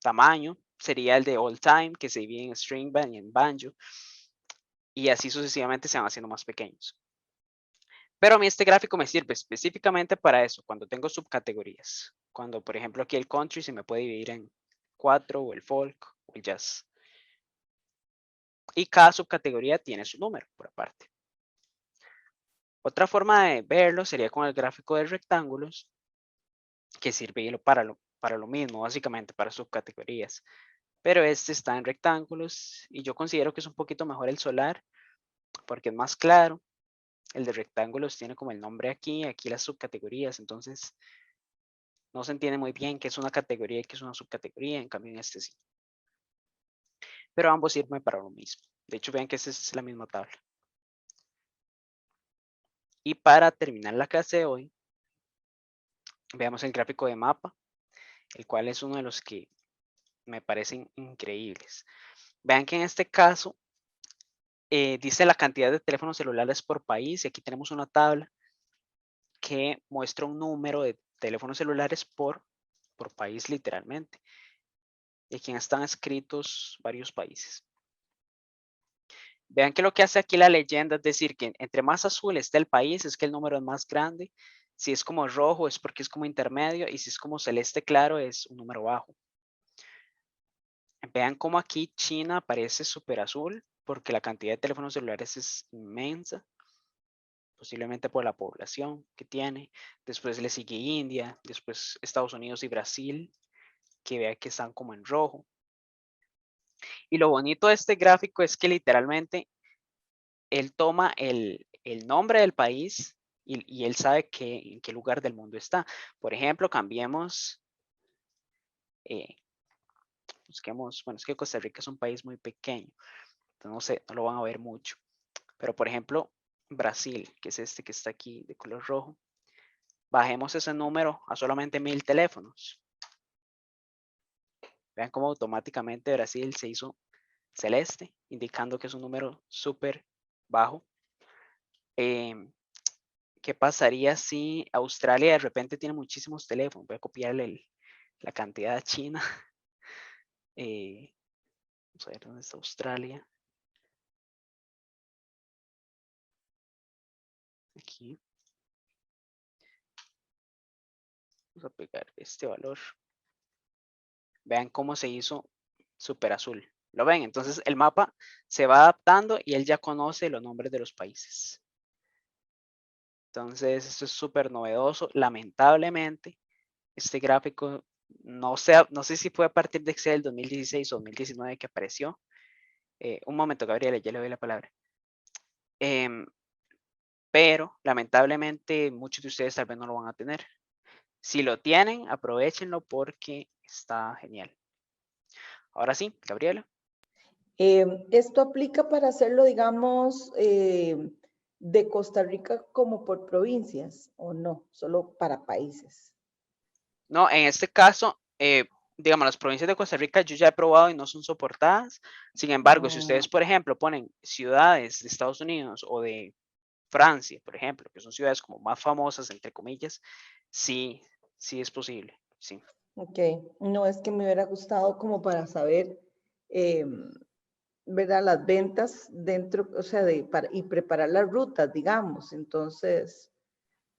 tamaño, sería el de all time, que se divide en string band y en banjo. Y así sucesivamente se van haciendo más pequeños. Pero a mí este gráfico me sirve específicamente para eso, cuando tengo subcategorías. Cuando, por ejemplo, aquí el country se me puede dividir en 4, o el folk, o el jazz. Y cada subcategoría tiene su número por aparte. Otra forma de verlo sería con el gráfico de rectángulos, que sirve para lo mismo, básicamente, para subcategorías. Pero este está en rectángulos y yo considero que es un poquito mejor el solar, porque es más claro. El de rectángulos tiene como el nombre aquí las subcategorías, entonces No se entiende muy bien qué es una categoría y qué es una subcategoría, en cambio en este sí. Pero ambos sirven para lo mismo. De hecho, vean que esta es la misma tabla. Y para terminar la clase de hoy, veamos el gráfico de mapa, el cual es uno de los que me parecen increíbles. Vean que en este caso dice la cantidad de teléfonos celulares por país y aquí tenemos una tabla que muestra un número de teléfonos celulares por país literalmente. Y aquí están escritos varios países. Vean que lo que hace aquí la leyenda es decir que entre más azul está el país es que el número es más grande. Si es como rojo es porque es como intermedio y si es como celeste claro es un número bajo. Vean cómo aquí China aparece súper azul porque la cantidad de teléfonos celulares es inmensa, posiblemente por la población que tiene. Después le sigue India, después Estados Unidos y Brasil, que vea que están como en rojo. Y lo bonito de este gráfico es que literalmente él toma el nombre del país y él sabe en qué lugar del mundo está. Por ejemplo, cambiemos, busquemos, bueno, es que Costa Rica es un país muy pequeño, entonces no sé, no lo van a ver mucho. Pero por ejemplo, Brasil, que es este que está aquí de color rojo, bajemos ese número a solamente 1000 teléfonos. Vean cómo automáticamente Brasil se hizo celeste, indicando que es un número súper bajo. ¿Qué pasaría si Australia de repente tiene muchísimos teléfonos? Voy a copiarle la cantidad a China. Vamos a ver dónde está Australia. Aquí. Vamos a pegar este valor. Vean cómo se hizo súper azul. ¿Lo ven? Entonces el mapa se va adaptando y él ya conoce los nombres de los países. Entonces esto es súper novedoso. Lamentablemente, este gráfico no sé si fue a partir de Excel 2016 o 2019 que apareció. Un momento, Gabriela, ya le doy la palabra. Pero lamentablemente muchos de ustedes tal vez no lo van a tener. Si lo tienen, aprovechenlo porque está genial. Ahora sí, Gabriela. Esto aplica para hacerlo, digamos, de Costa Rica como por provincias, ¿o no? Solo para países. No, en este caso, digamos, las provincias de Costa Rica yo ya he probado y no son soportadas. Sin embargo, si ustedes, por ejemplo, ponen ciudades de Estados Unidos o de Francia, por ejemplo, que son ciudades como más famosas, entre comillas, sí es posible, sí. Ok, no es que me hubiera gustado como para saber, ¿verdad? Las ventas dentro, o sea, y preparar las rutas, digamos. Entonces,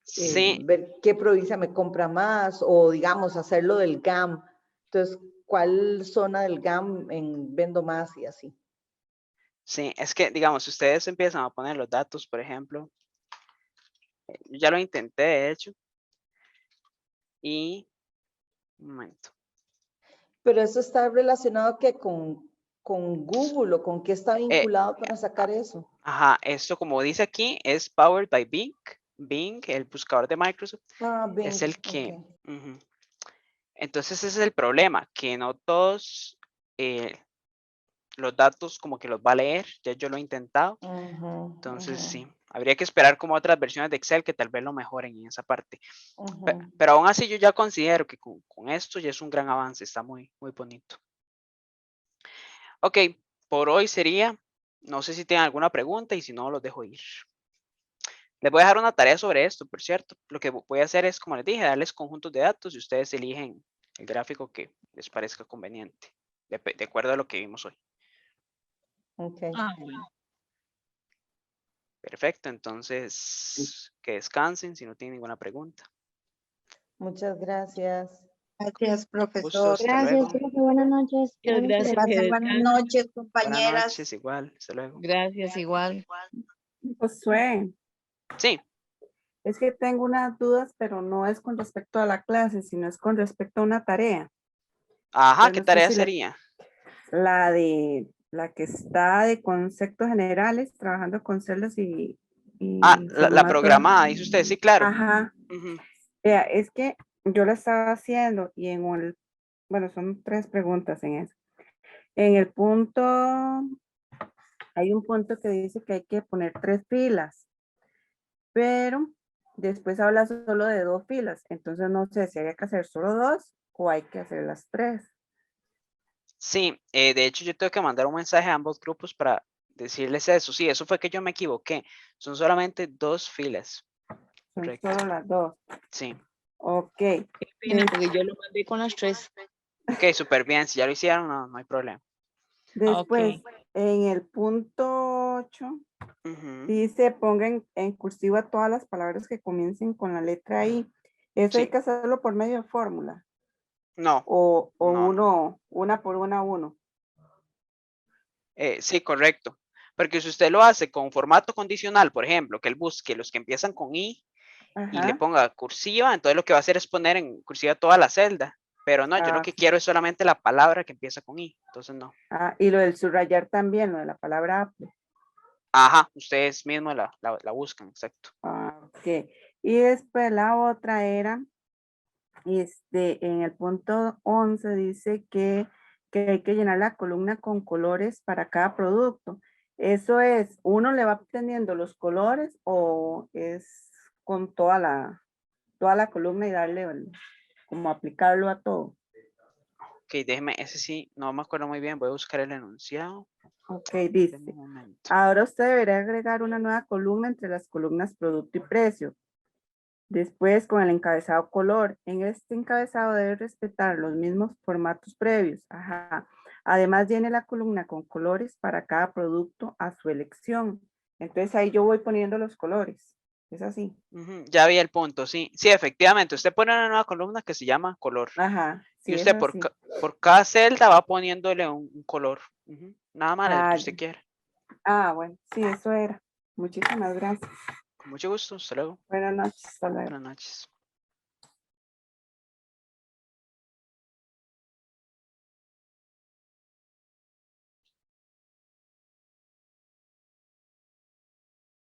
Sí, ver qué provincia me compra más o, digamos, hacerlo del GAM. Entonces, ¿cuál zona del GAM vendo más y así? sí, es que, digamos, si ustedes empiezan a poner los datos, por ejemplo, yo ya lo intenté, de hecho, y un momento. Pero eso está relacionado que con Google o con qué está vinculado para sacar eso. Ajá, esto como dice aquí es Powered by Bing. Bing, el buscador de Microsoft, Bing, es el que... okay. Entonces ese es el problema, que no todos los datos como que los va a leer, ya yo lo he intentado. Entonces sí, habría que esperar como otras versiones de Excel que tal vez lo mejoren en esa parte. Pero aún así yo ya considero que con esto ya es un gran avance, está muy, muy bonito. Ok, por hoy sería, no sé si tienen alguna pregunta y si no los dejo ir. Les voy a dejar una tarea sobre esto, por cierto. Lo que voy a hacer es, como les dije, darles conjuntos de datos y ustedes eligen el gráfico que les parezca conveniente, de acuerdo a lo que vimos hoy. Ok. Perfecto, entonces que descansen si no tienen ninguna pregunta. Muchas gracias. Gracias, Gusto, profesor. hasta Gracias, luego. profe, buenas noches. Muchas gracias. Pasen buenas noches, Buenas compañeras. noches, igual, hasta luego. Gracias, igual. Josué, Sí, es que tengo unas dudas, pero no es con respecto a la clase, sino es con respecto a una tarea. ajá, Pero ¿qué no sé tarea si sería? la que está de conceptos generales, trabajando con celdas y La formatos. programada, dice usted, sí, claro. Ajá. Ujú. Vea, es que yo lo estaba haciendo y bueno, son 3 preguntas en eso. En el punto, hay un punto que dice que hay que poner 3 filas, pero después habla solo de 2 filas. Entonces no sé si hay que hacer solo 2 o hay que hacer las 3. Sí, de hecho yo tengo que mandar un mensaje a ambos grupos para decirles eso. Sí, eso fue que yo me equivoqué. Son solamente 2 filas. Son Correcto. solo las 2. Sí. Ok. Qué pena, porque yo lo mandé con las 3. Ok, súper bien. Si ya lo hicieron, no hay problema. Después, Ok. en el punto 8, Ujú. dice pongan en cursiva todas las palabras que comiencen con la letra I. Eso hay Sí. que hacerlo por medio de fórmula. No. O No. una por uno. Sí, correcto. Porque si usted lo hace con formato condicional, por ejemplo, que él busque los que empiezan con I y le Ajá. ponga cursiva, entonces lo que va a hacer es poner en cursiva toda la celda. Pero no, yo lo Ah, que quiero es solamente la palabra que empieza con I. Entonces no. y lo del subrayar también, lo de la palabra Apple. Ajá, ustedes mismos la buscan, exacto. Ok. Y después la otra era, en el punto 11 dice que hay que llenar la columna con colores para cada producto. Eso es, ¿uno le va obteniendo los colores o es con toda la columna y darle, como aplicarlo a todo? Ok, déjeme, ese sí, no me acuerdo muy bien, voy a buscar el enunciado. Ok, Deme dice. un momento. Ahora usted deberá agregar una nueva columna entre las columnas producto y precio. Después, con el encabezado color. En este encabezado debe respetar los mismos formatos previos. Ajá. Además, llene la columna con colores para cada producto a su elección. Entonces, ahí yo voy poniendo los colores. Es así. Ujú, ya vi el punto, sí. Sí, efectivamente, usted pone una nueva columna que se llama color. Ajá. Y Sí, es usted así. por cada celda va poniéndole un color. Ujú, nada más el que usted quiera. Bueno. Sí, eso era. Muchísimas gracias. Con mucho gusto. Hasta luego. Buenas noches. Hasta luego. Buenas noches.